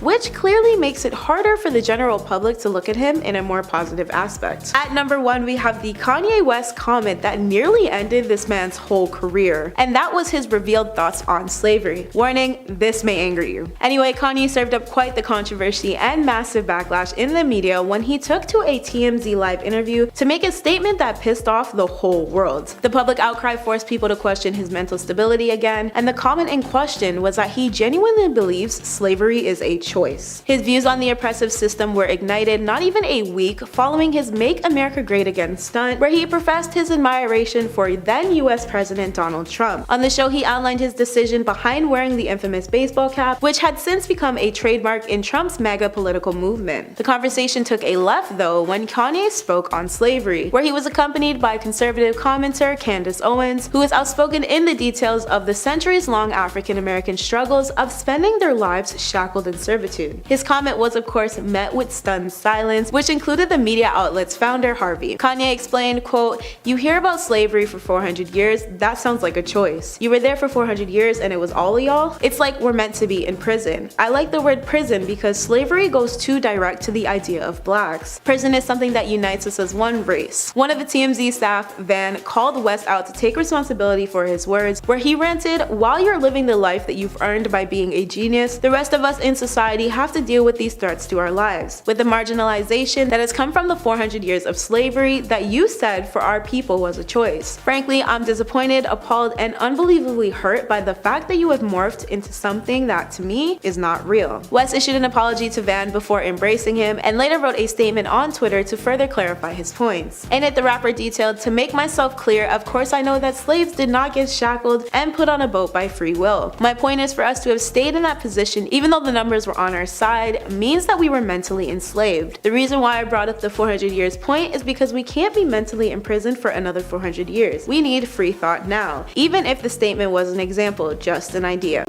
which clearly makes it harder for the general public to look at him in a more positive aspect. At number 1, we have the Kanye West comment that nearly ended this man's whole career, and that was his revealed thoughts on slavery. Warning, this may anger you. Anyway, Kanye served up quite the controversy and massive backlash in the media when he took to a TMZ live interview to make a statement that pissed off the whole world. The public outcry forced people to question his mental stability again, and the comment in question was that he genuinely believes slavery is a choice. His views on the oppressive system were ignited not even a week following his Make America Great Again stunt, where he professed his admiration for then US President Donald Trump. On the show, he outlined his decision behind wearing the infamous baseball cap, which had since become a trademark in Trump's MAGA political movement. The conversation took a left though when Kanye spoke on slavery, where he was accompanied by conservative commentator Candace Owens, who is outspoken in the details of the centuries-long African-American struggles of spending their lives shackled in servitude. His comment was of course met with stunned silence, which included the media outlet's founder Harvey. Kanye explained, quote, "You hear about slavery for 400 years, that sounds like a choice. You were there for 400 years and it was all of y'all? It's like we're meant to be in prison. I like the word prison because slavery goes too direct to the idea of blacks. Prison is something that unites us as one race." One of the TMZ staff, Van, called West out to take responsibility for his words, where he ranted, "While you're living the life that you've earned by being a genius, the rest of us in society have to deal with these threats to our lives, with the marginalization that has come from the 400 years of slavery that you said for our people was a choice. Frankly, I'm disappointed, appalled, and unbelievably hurt by the fact that you have morphed into something that, to me, is not real." West issued an apology to Van before embracing him, and later wrote a statement on Twitter to further clarify his points. In it, the rapper detailed, "To make myself clear, of course I know that slaves did not get shackled and put on a boat by free will. My point is for us to have stayed in that position even though the numbers were on our side means that we were mentally enslaved. The reason why I brought up the 400 years point is because we can't be mentally imprisoned for another 400 years. We need free thought now." Even if the statement was an example, just an idea.